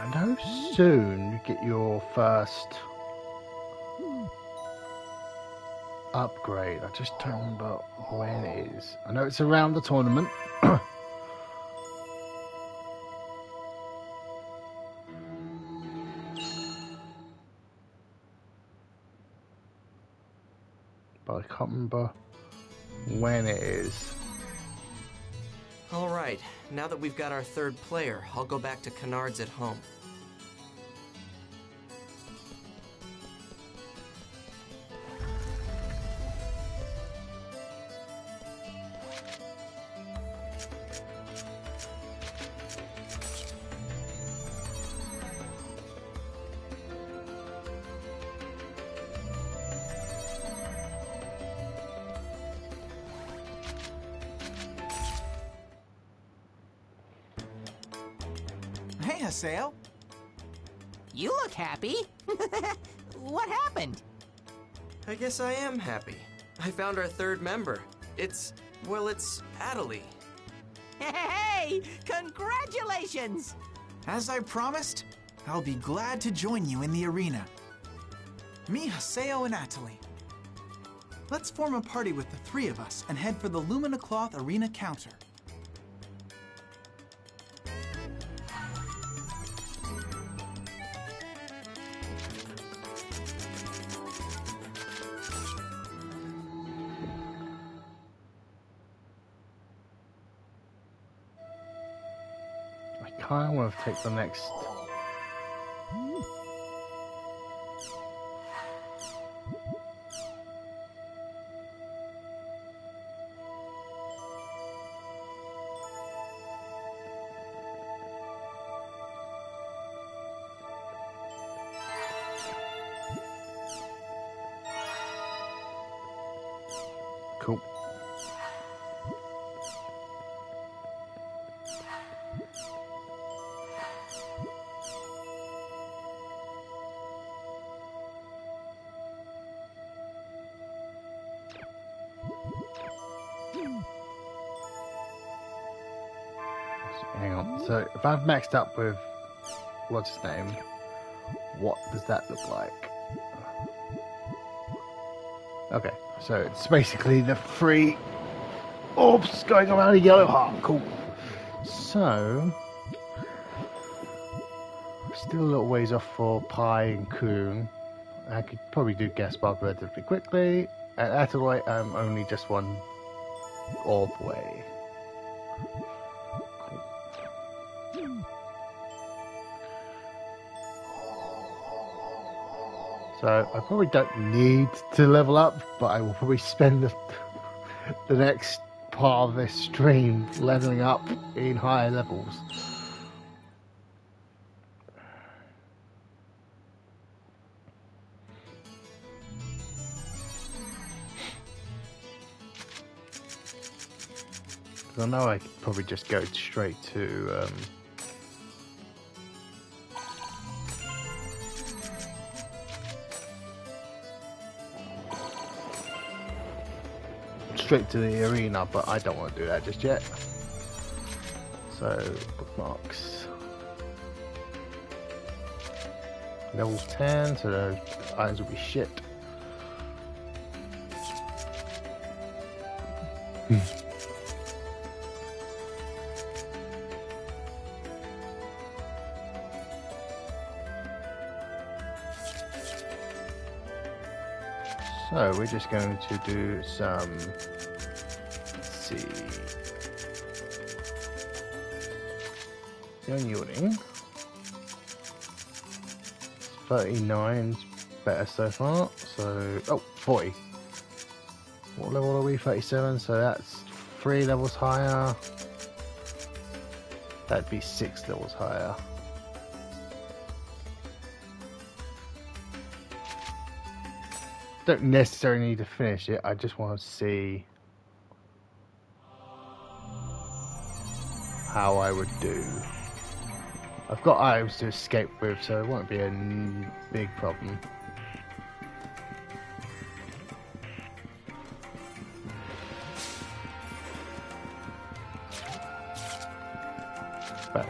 And how soon you get your first upgrade? I just don't remember when it is. I know it's around the tournament. But I can't remember when it is. Alright, now that we've got our third player, I'll go back to Canard's at home. Hey, Haseo. You look happy. What happened? I guess I am happy. I found our third member. It's Atoli. Hey, congratulations! As I promised, I'll be glad to join you in the arena. Me, Haseo, and Atoli. Let's form a party with the three of us and head for the Lumina Cloth Arena counter. I kind of want to take the next. Cool. Hang on. So if I've maxed up with what's his name, what does that look like? Okay, so it's basically the three orbs going around a yellow heart. Cool. So still a little ways off for Pi and Coon. I could probably do Gaspar relatively quickly. And Atoli, I'm only just one orb away. So I probably don't need to level up, but I will probably spend the next part of this stream leveling up in higher levels. Because I know I could probably just go straight to straight to the arena, but I don't want to do that just yet. So, bookmarks. Level 10, so those items will be shit. So we're just going to do some, let's see, unyielding. 39's better so far, so, oh, 40. What level are we? 37, so that's 3 levels higher. That'd be 6 levels higher. Don't necessarily need to finish it, I just want to see how I would do. I've got items to escape with, so it won't be a big problem. But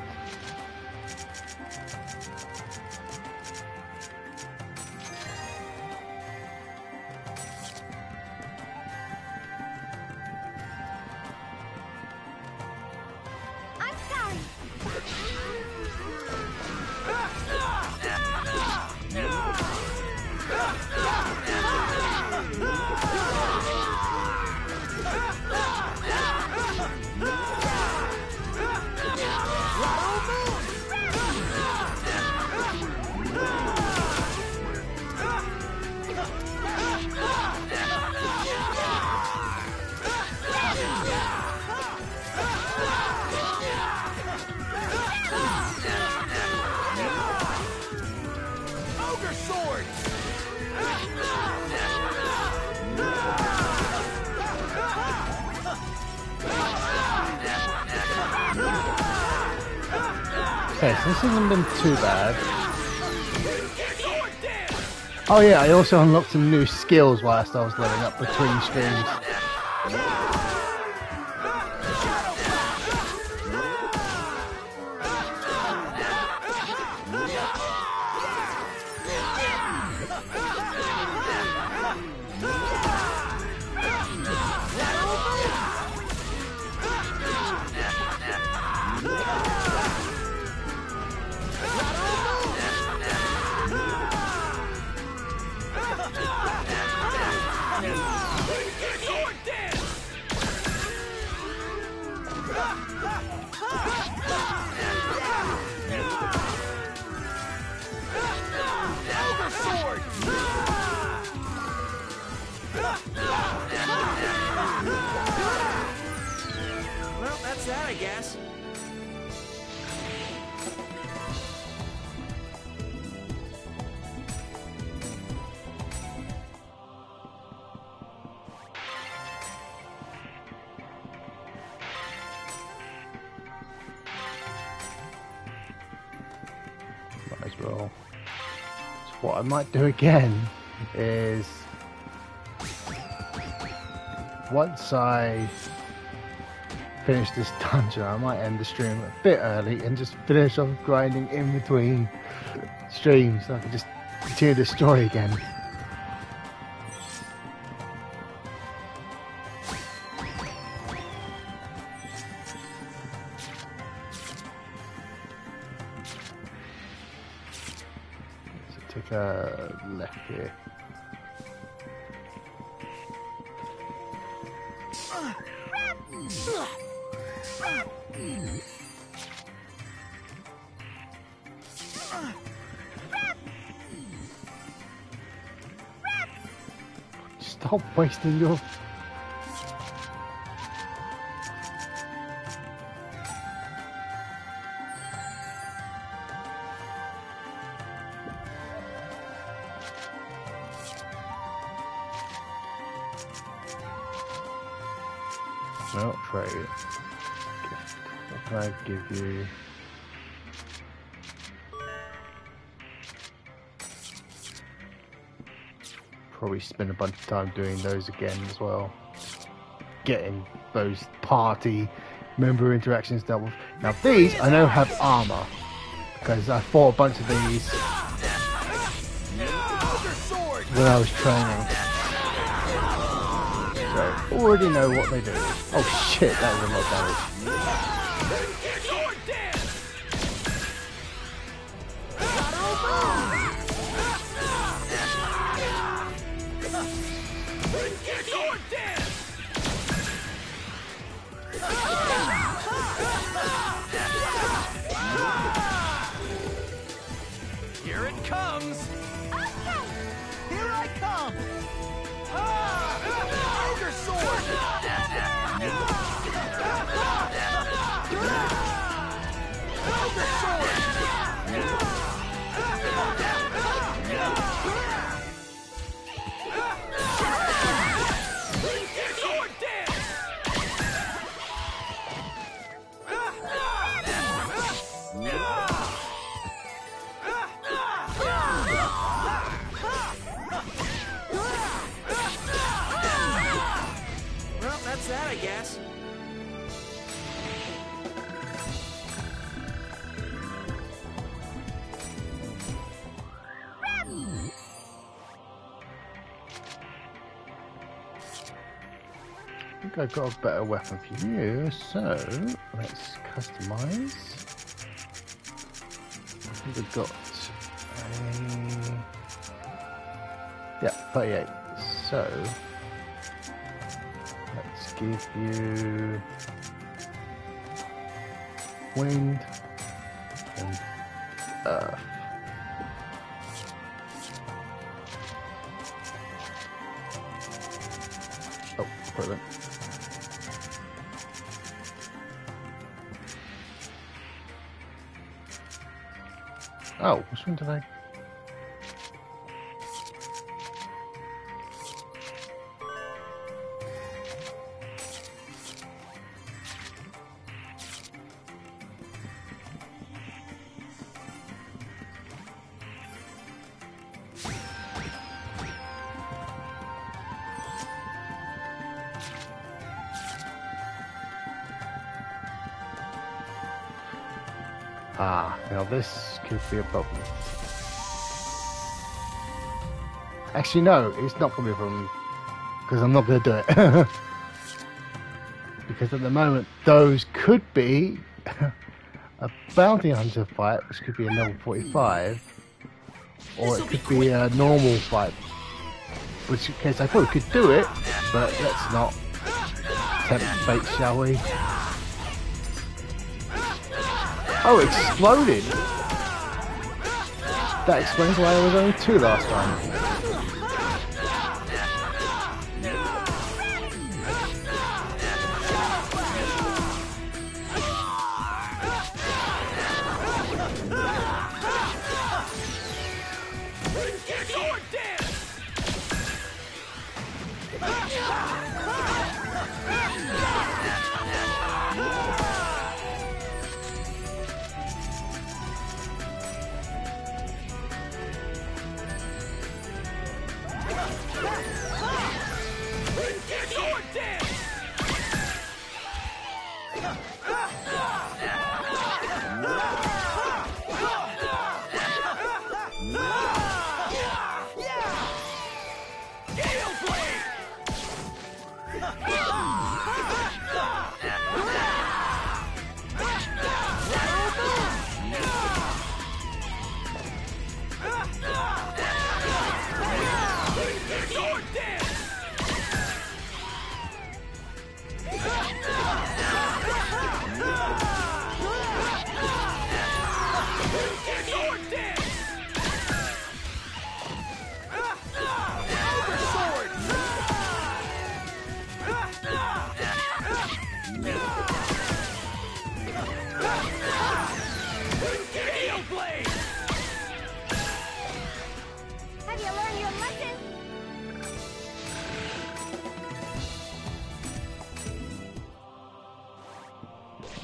I'm sorry. okay, so this hasn't been too bad. Oh yeah, I also unlocked some new skills whilst I was leveling up between streams. Well, that's that, I guess. Might as well. So what I might do again is once I finish this dungeon, I might end the stream a bit early and just finish off grinding in between streams so I can just continue the story again. So take a left here. Stop wasting your... No, trade. Gift. What can I give you? Probably spend a bunch of time doing those again as well. Getting those party member interactions done with. Now these I know have armor because I fought a bunch of these when I was training. So already know what they do. Oh shit, that was a lot of damage. Here it comes! Okay, here I come! Ogre sword! Ogre sword! Sword dance! Well, that's that, I guess. I think I got a better weapon for you, so let's customize. I think I've got a 38. So let's give you wind and earth. Oh, brilliant. Oh, which one did I? Ah, now this could be a problem. Actually, no, it's not going to be a problem because I'm not going to do it. Because at the moment, those could be a bounty hunter fight, which could be a level 45, or it could be a normal fight. Which in case I thought we could do it, but let's not tempt fate, shall we? Oh, it exploded! That explains why there was only 2 last time.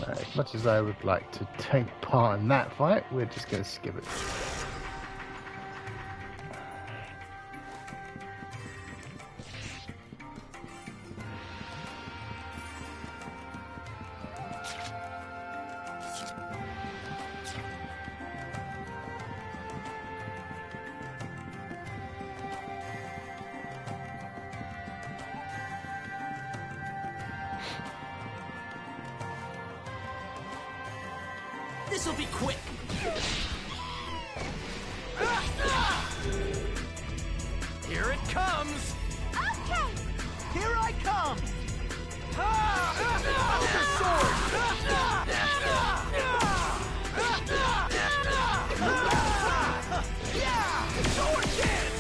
As much as I would like to take part in that fight, we're just going to skip it. This'll be quick. Here it comes. Okay! Here I come. Outer sword. Yeah! Sword dance!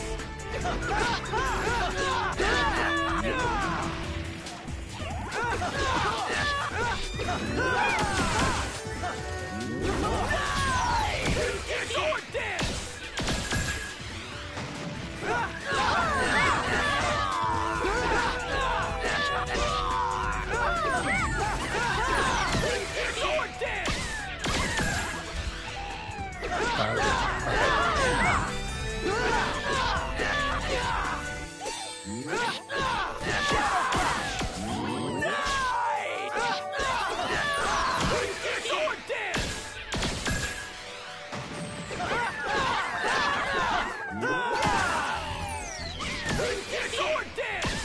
Sword dance! Sword dance! Sword dance! Sword dance!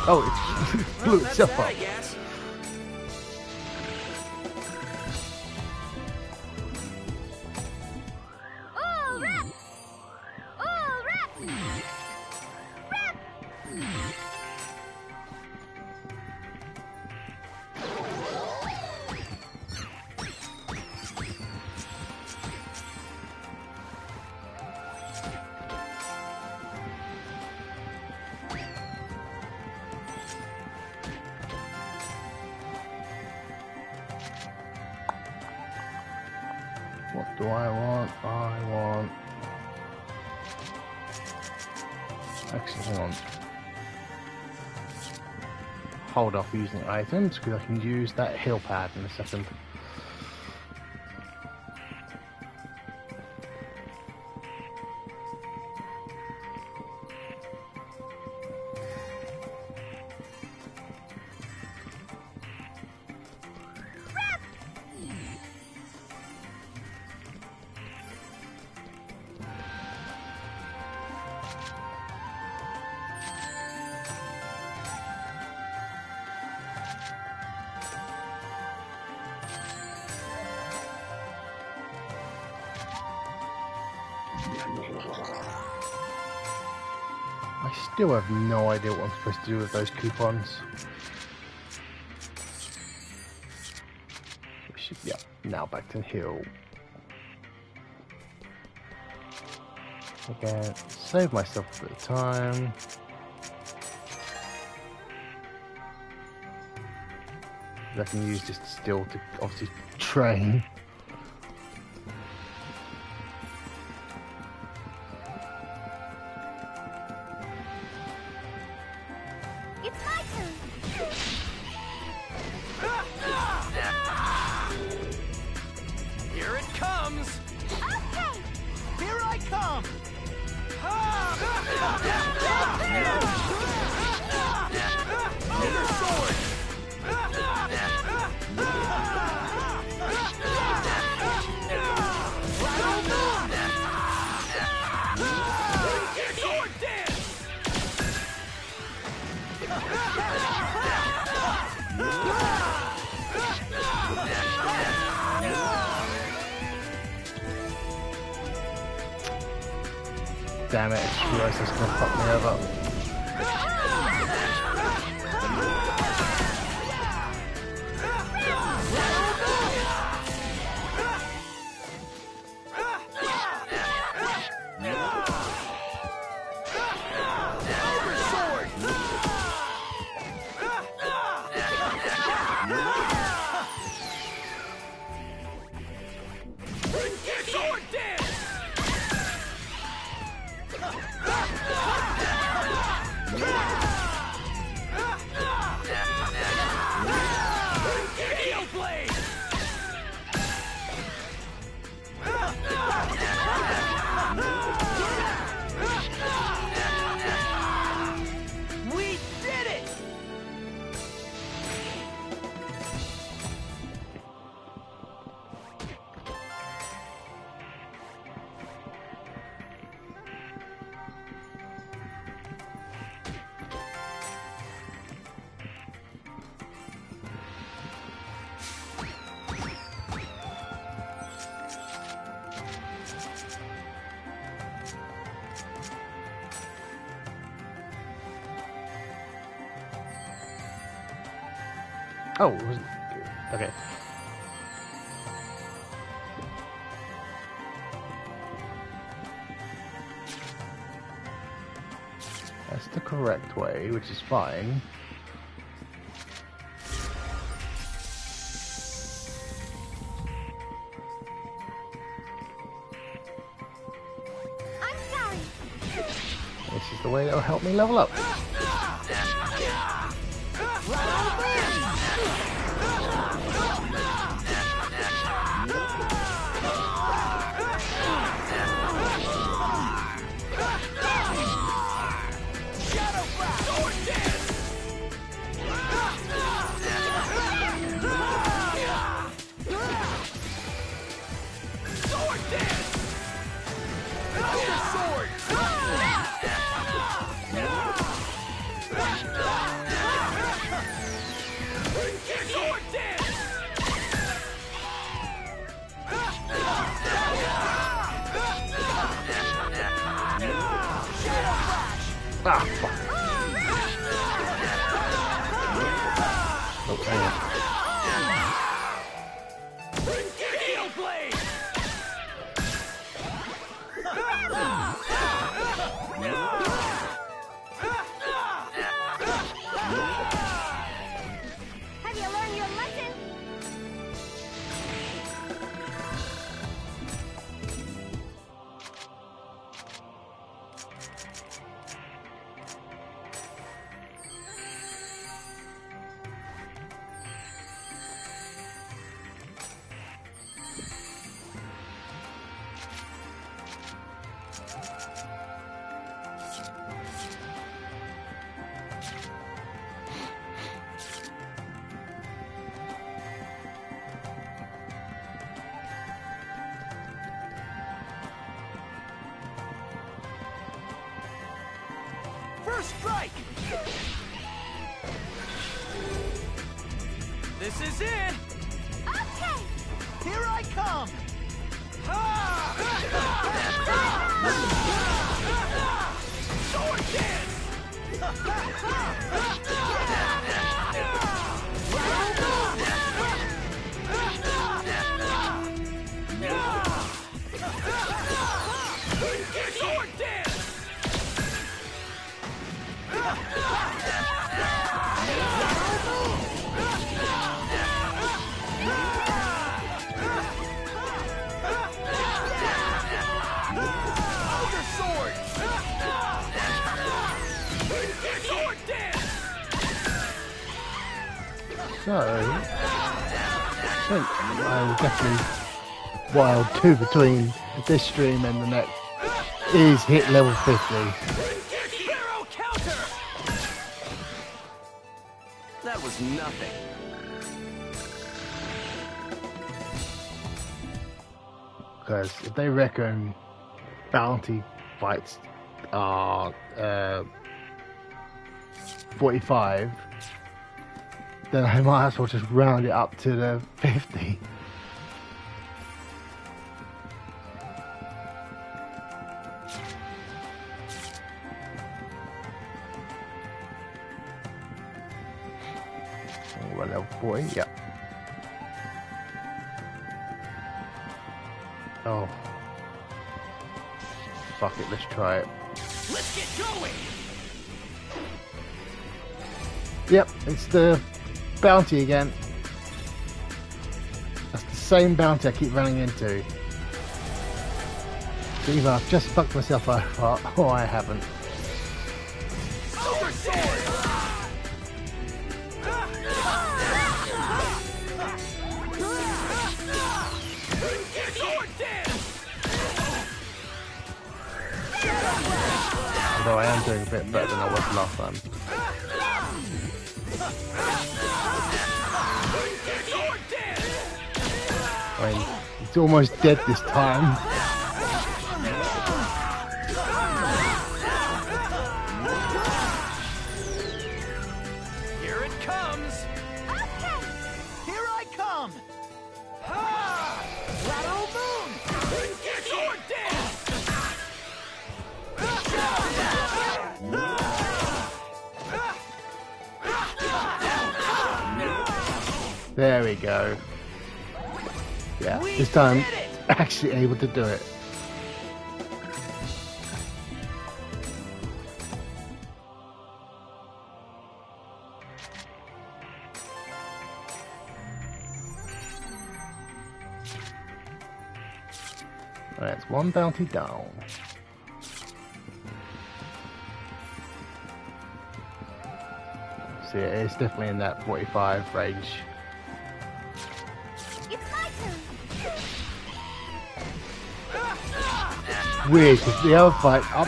Oh, it blew That's itself that, up. I guess. All rep! All rep! Rep! What do I want? I want... Actually, hang on. Hold off using items because I can use that heal pad in a second. I still have no idea what I'm supposed to do with those coupons. Yeah, now back to the hill. Again, save myself a bit of time. I can use this still to obviously train. It's my turn! Here it comes. Okay! Here I come. Outer sword. Sword dance. Damn it, I just realised that's gonna fuck me over. Sword dance. Oh, it wasn't. Okay. That's the correct way, which is fine. I'm sorry. This is the way that'll help me level up. Ah, fuck. Oh, hang on. Have you learned your lesson? First strike! This is it! Okay. Here I come! Sword dance! Sword dance! Ogre sword! Sword dance! So, I think I'll definitely, what I'll do between this stream and the next is hit level 50. Barrow counter! That was nothing. Because if they reckon bounty fights are 45, then I might as well just round it up to the 50. Oh, we're level 40, yeah. Oh. Fuck it, let's try it. Let's get going! Yep, it's the bounty again. That's the same bounty I keep running into. So either I've just fucked myself over or I haven't. Ogre sword! Sword dance! Although I am doing a bit better than I was last time. Sword dance! I mean, it's almost dead this time. Here it comes! Okay. Here I come! Ha! Lateral moon! Sword dance! There we go. Yeah, this time actually able to do it. That's one bounty down. See, it's definitely in that 45 range. It's my turn. Weird, because the other fight, up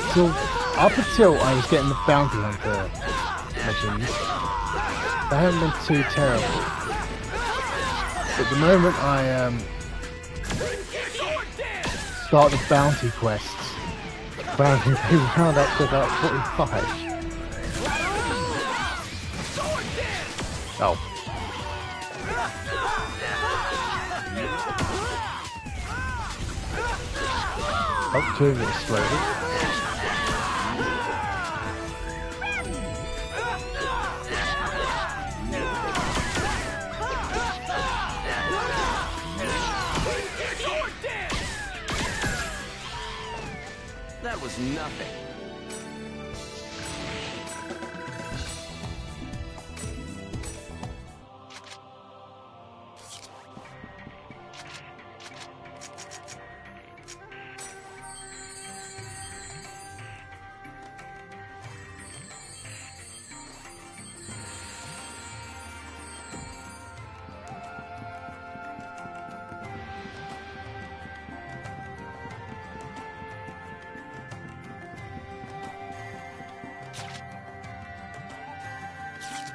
until I was getting the bounty hunter missions, they haven't been too terrible. But the moment I start the bounty quests, they round up to about 45. Oh. Oh, 2 of it exploded. That was nothing.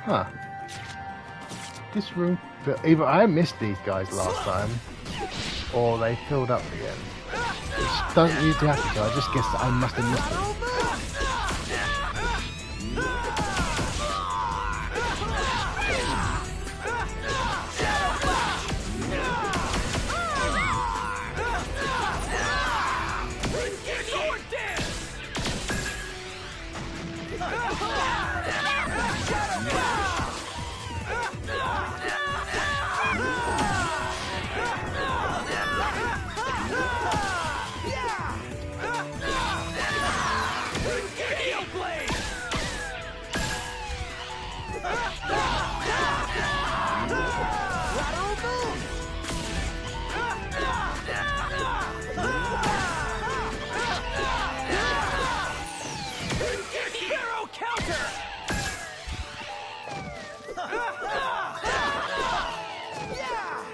Huh. This room... Either I missed these guys last time, or they filled up again. Which doesn't usually happen, so I just guess that I must have missed them.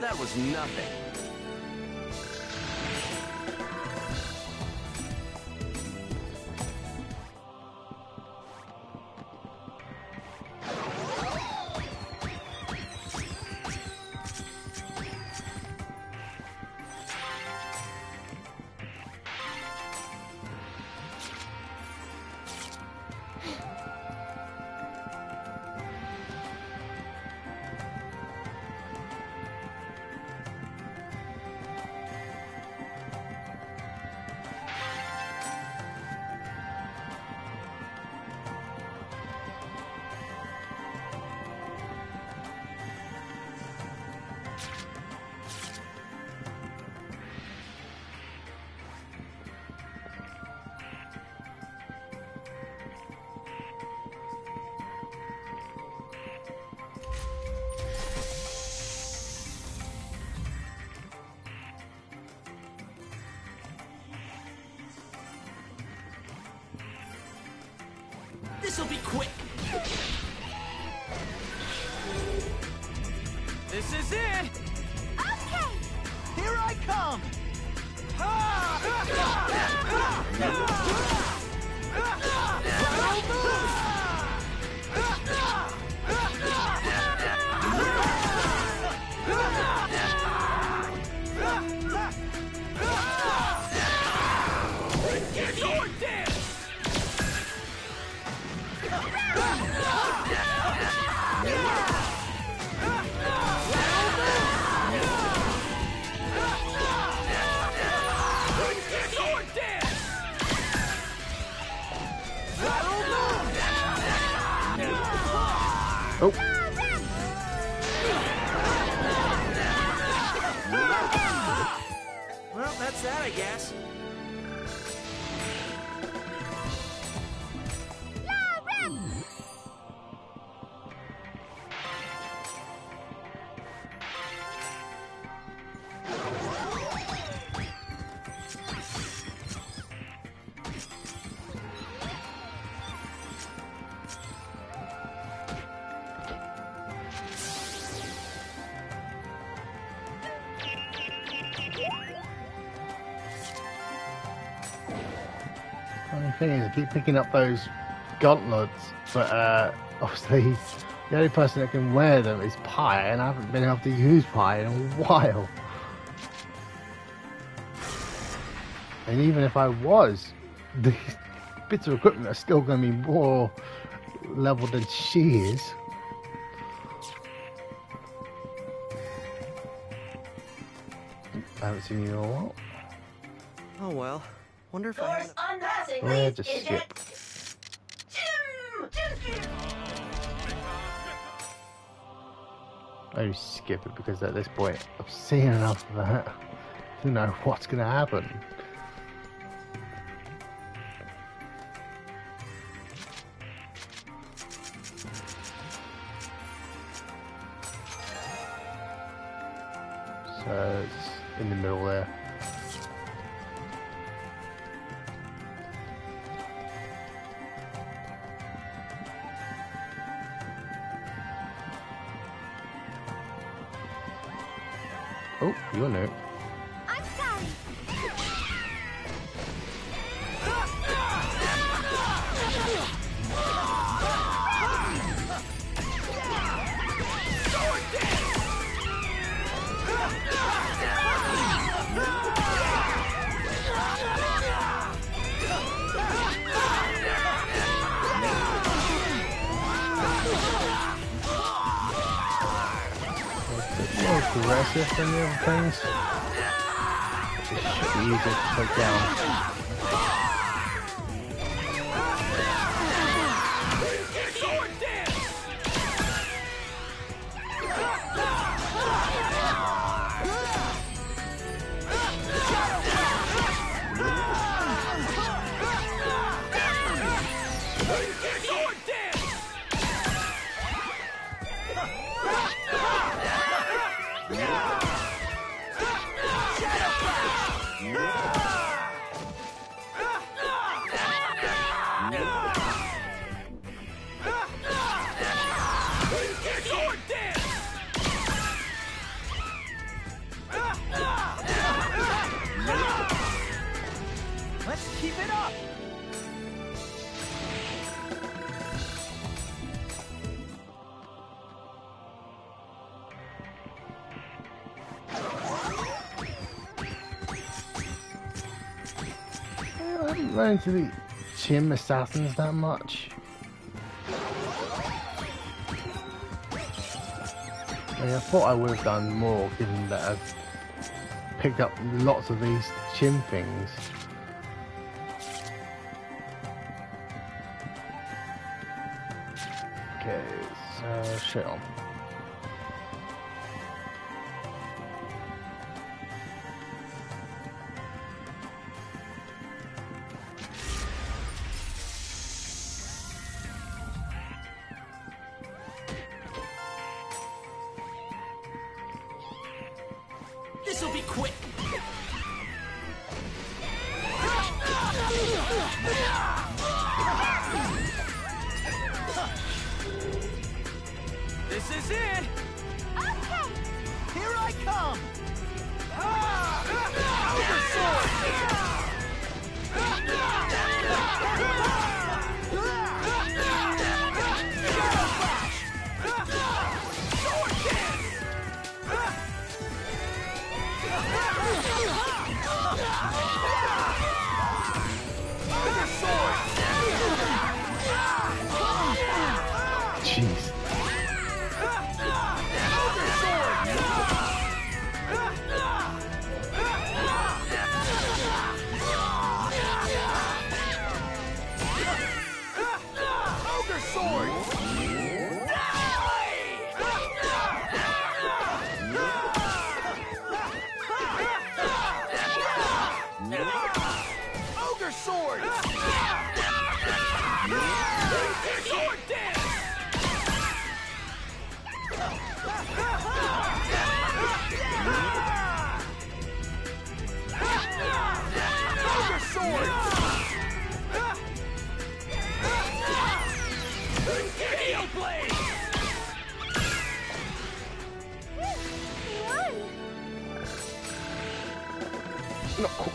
That was nothing. This'll be quick. This is it! Okay! Here I come! Oh. that, I guess. The thing is, I keep picking up those gauntlets, but obviously the only person that can wear them is Pi, and I haven't been able to use Pi in a while. And even if I was, these bits of equipment are still going to be more level than she is. I haven't seen you in a while. Oh well. Wonder if Course unpassing, please. Yeah, just Eject. skip. I just skip it because at this point I've seen enough of that to know what's going to happen. So it's in the middle there. Oh, you're new. I'm sorry. More aggressive than the other things. It should be easier to take down. Let's keep it up! I haven't run into the Chim assassins that much. I mean, I thought I would have done more given that I've picked up lots of these Chim things. Okay, so shit on. This'll be quick. This is it! Okay. Here I come! Jeez.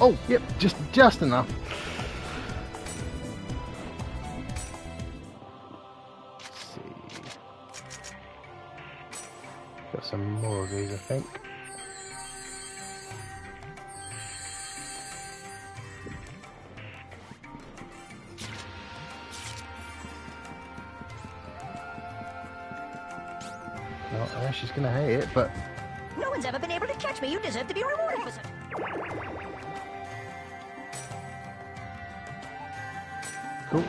Oh, yep, just enough. Let's see. Got some more of these, I think. No, I know she's gonna hate it, but no one's ever been able to catch me. You deserve to be rewarded for something. cool.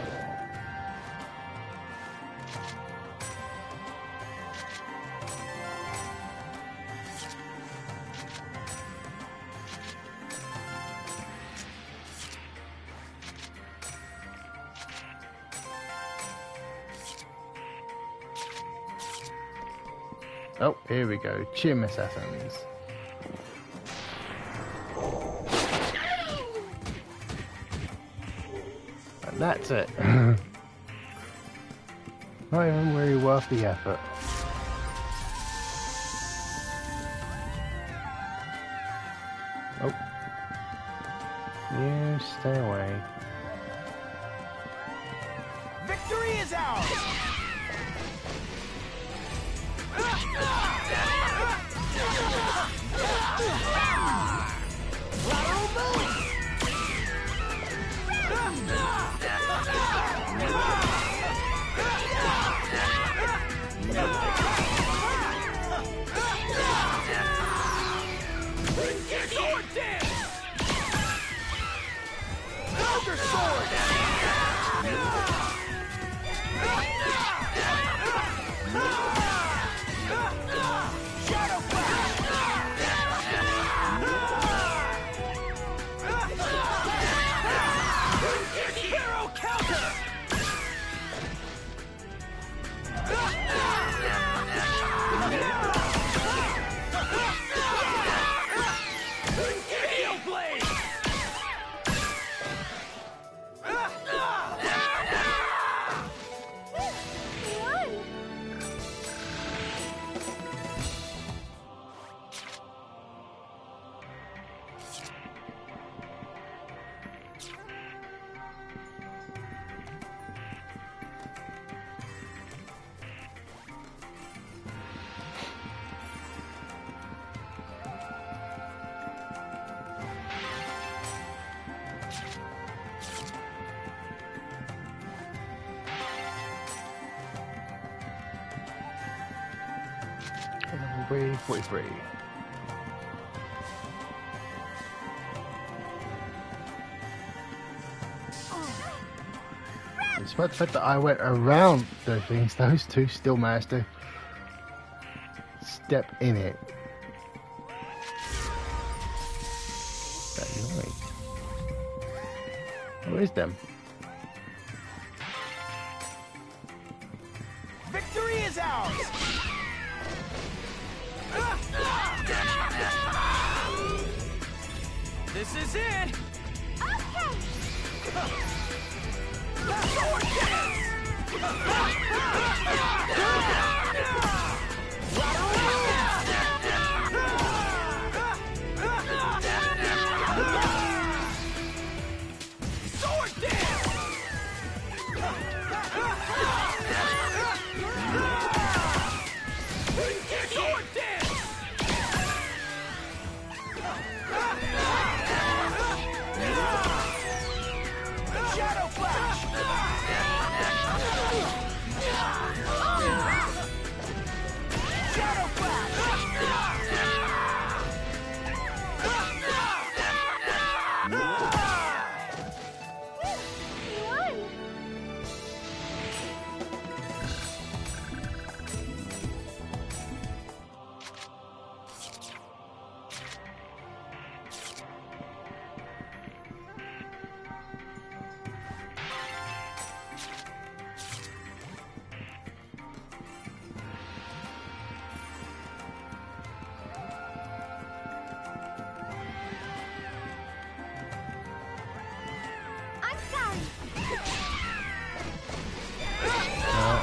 Oh, here we go. Chim assassins. And that's it. Not even really worth the effort. Oh. You stay away. Victory is ours! Sword dance! Ogre sword! Shadow flash! Hero counter! Steel blade! Level 43. Despite the fact that I went around those things, those two still managed to step in it. That's annoying. Where is them? Victory is ours! This is it! Okay! Sword dance! Sword dance! Sword dance! Shadow flash! Shadow flash!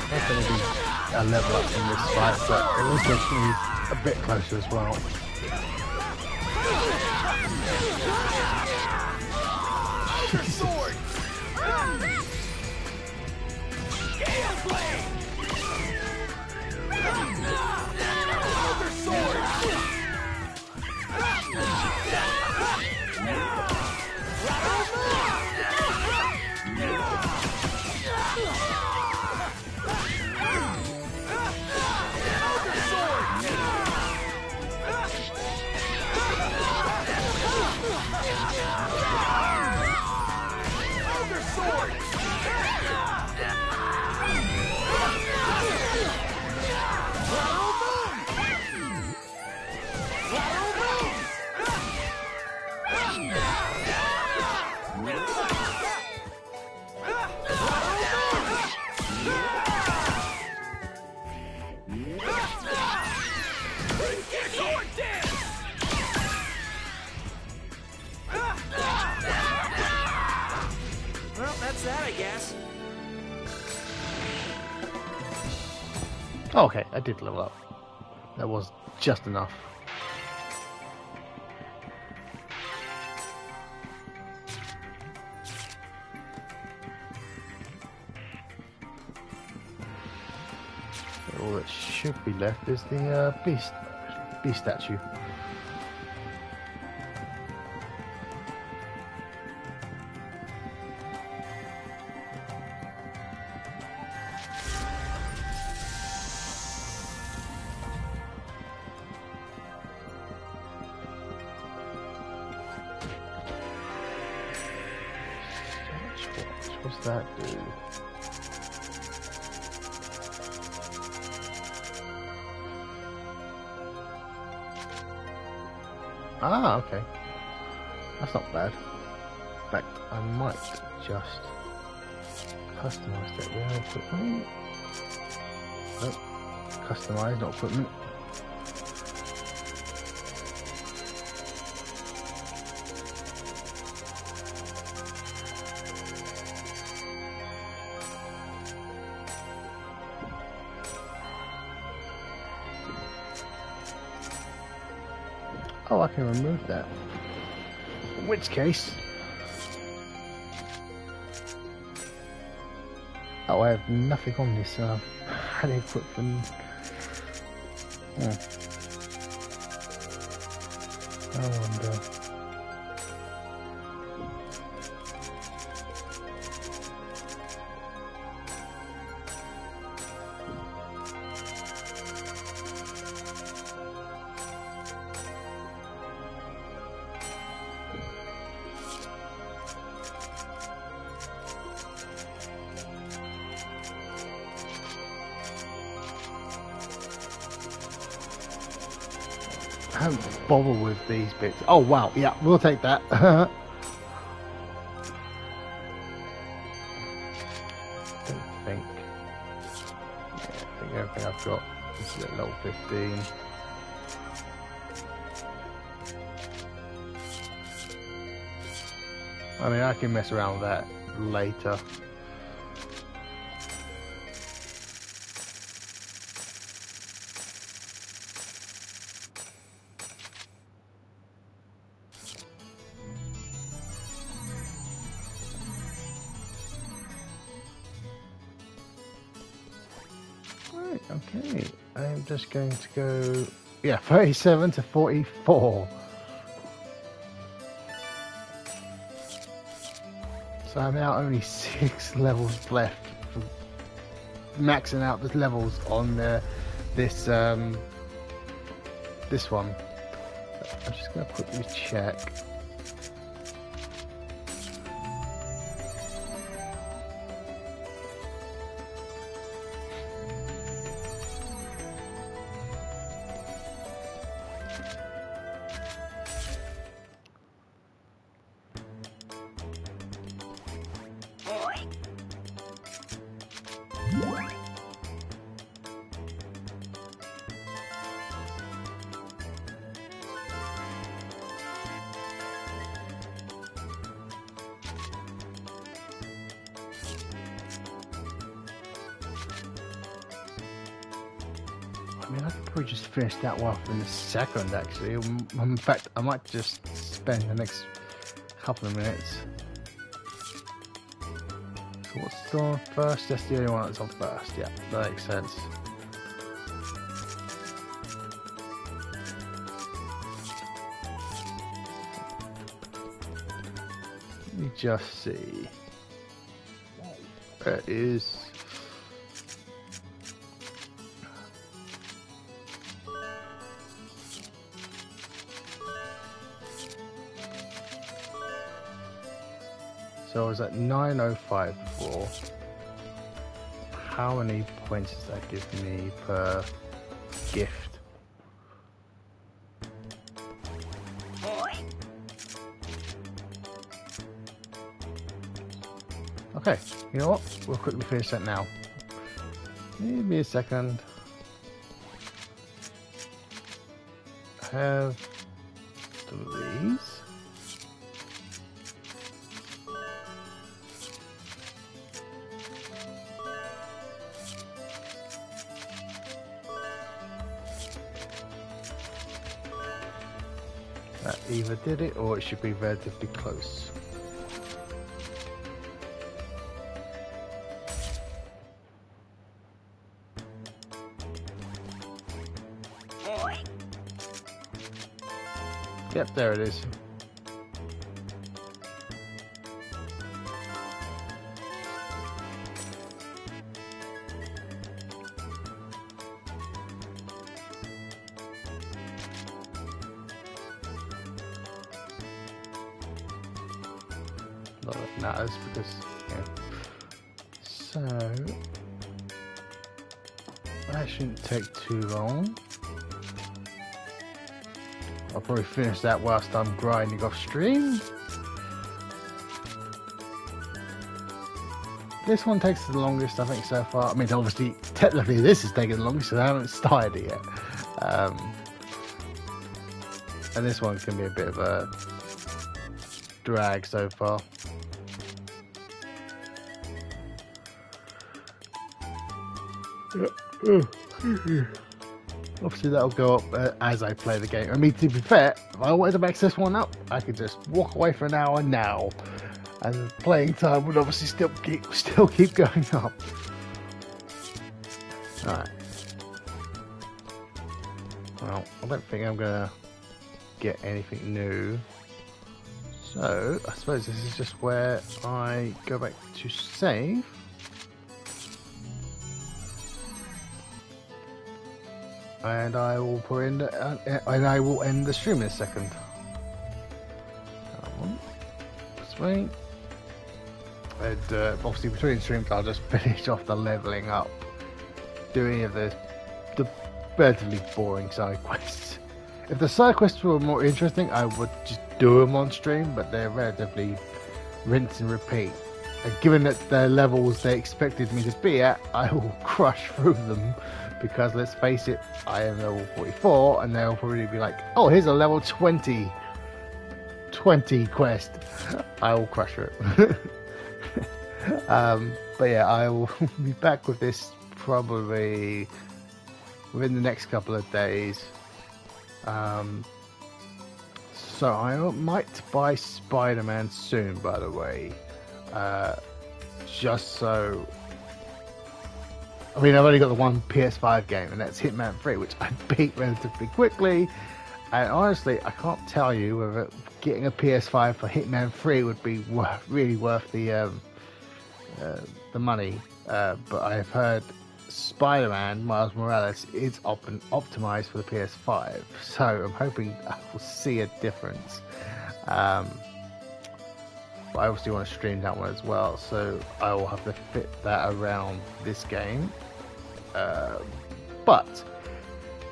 That's going to be a level up in this fight, but it was definitely a bit closer as well. Outer sword! Gale blade! Outer sword! Well, that's that, I guess. Okay, I did level up. That was just enough. All that should be left is the beast statue. What's that do? Ah, okay. That's not bad. In fact, I might just customize that. Yeah, equipment. Nope. Customize, not equipment. Oh, I can remove that. In which case... Oh, I have nothing on this, how do you put them... I wonder... I haven't bothered with these bits. Oh wow, yeah, we'll take that. Don't think. Yeah, I think everything I've got is at level 15. I mean, I can mess around with that later. Right, okay. I'm just going to go, yeah, 37 to 44. So I'm now only 6 levels left from maxing out the levels on this one. I'm just going to quickly check. I mean, I could probably just finish that one off in a second, actually. In fact, I might just spend the next couple of minutes. So what's on first? That's the only one that's on first. Yeah, that makes sense. Let me just see. There is. So I was at 905 before. How many points does that give me per gift? Okay, you know what? We'll quickly finish that now. Give me a second. I have these. That either did it or it should be relatively close. Yep, there it is. Not that it matters because, yeah. So, that shouldn't take too long. I'll probably finish that whilst I'm grinding off stream. This one takes the longest, I think, so far. I mean, obviously, technically, this is taking the longest, so I haven't started it yet. And this one can be a bit of a drag so far. Obviously that'll go up as I play the game. I mean, to be fair, if I wanted to max this one up, I could just walk away for an hour now, and playing time would obviously still keep going up. Alright. Well, I don't think I'm gonna get anything new. So, I suppose this is just where I go back to save. And I will put in, and I will end the stream in a second. Sweet. And obviously between streams, I'll just finish off the leveling up, doing the relatively boring side quests. If the side quests were more interesting, I would just do them on stream, but they're relatively rinse and repeat. And given that the levels they expected me to be at, I will crush through them. Because let's face it, I am level 44, and they'll probably be like, oh, here's a level 20 quest. I will crush it. But yeah, I will be back with this probably within the next couple of days. So I might buy Spider-Man soon, by the way. Just so... I mean, I've only got the one PS5 game, and that's Hitman 3, which I beat relatively quickly. And honestly, I can't tell you whether getting a PS5 for Hitman 3 would be really worth the money. But I've heard Spider-Man Miles Morales is optimized for the PS5, so I'm hoping I will see a difference. But I obviously want to stream that one as well, so I will have to fit that around this game. But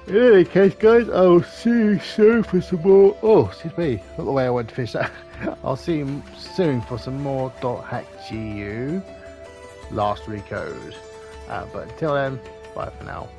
in any case, guys, I'll see you soon for some more. Oh, excuse me, not the way I went to finish that. I'll see you soon for some more .hack.gu last Recode. But until then, bye for now.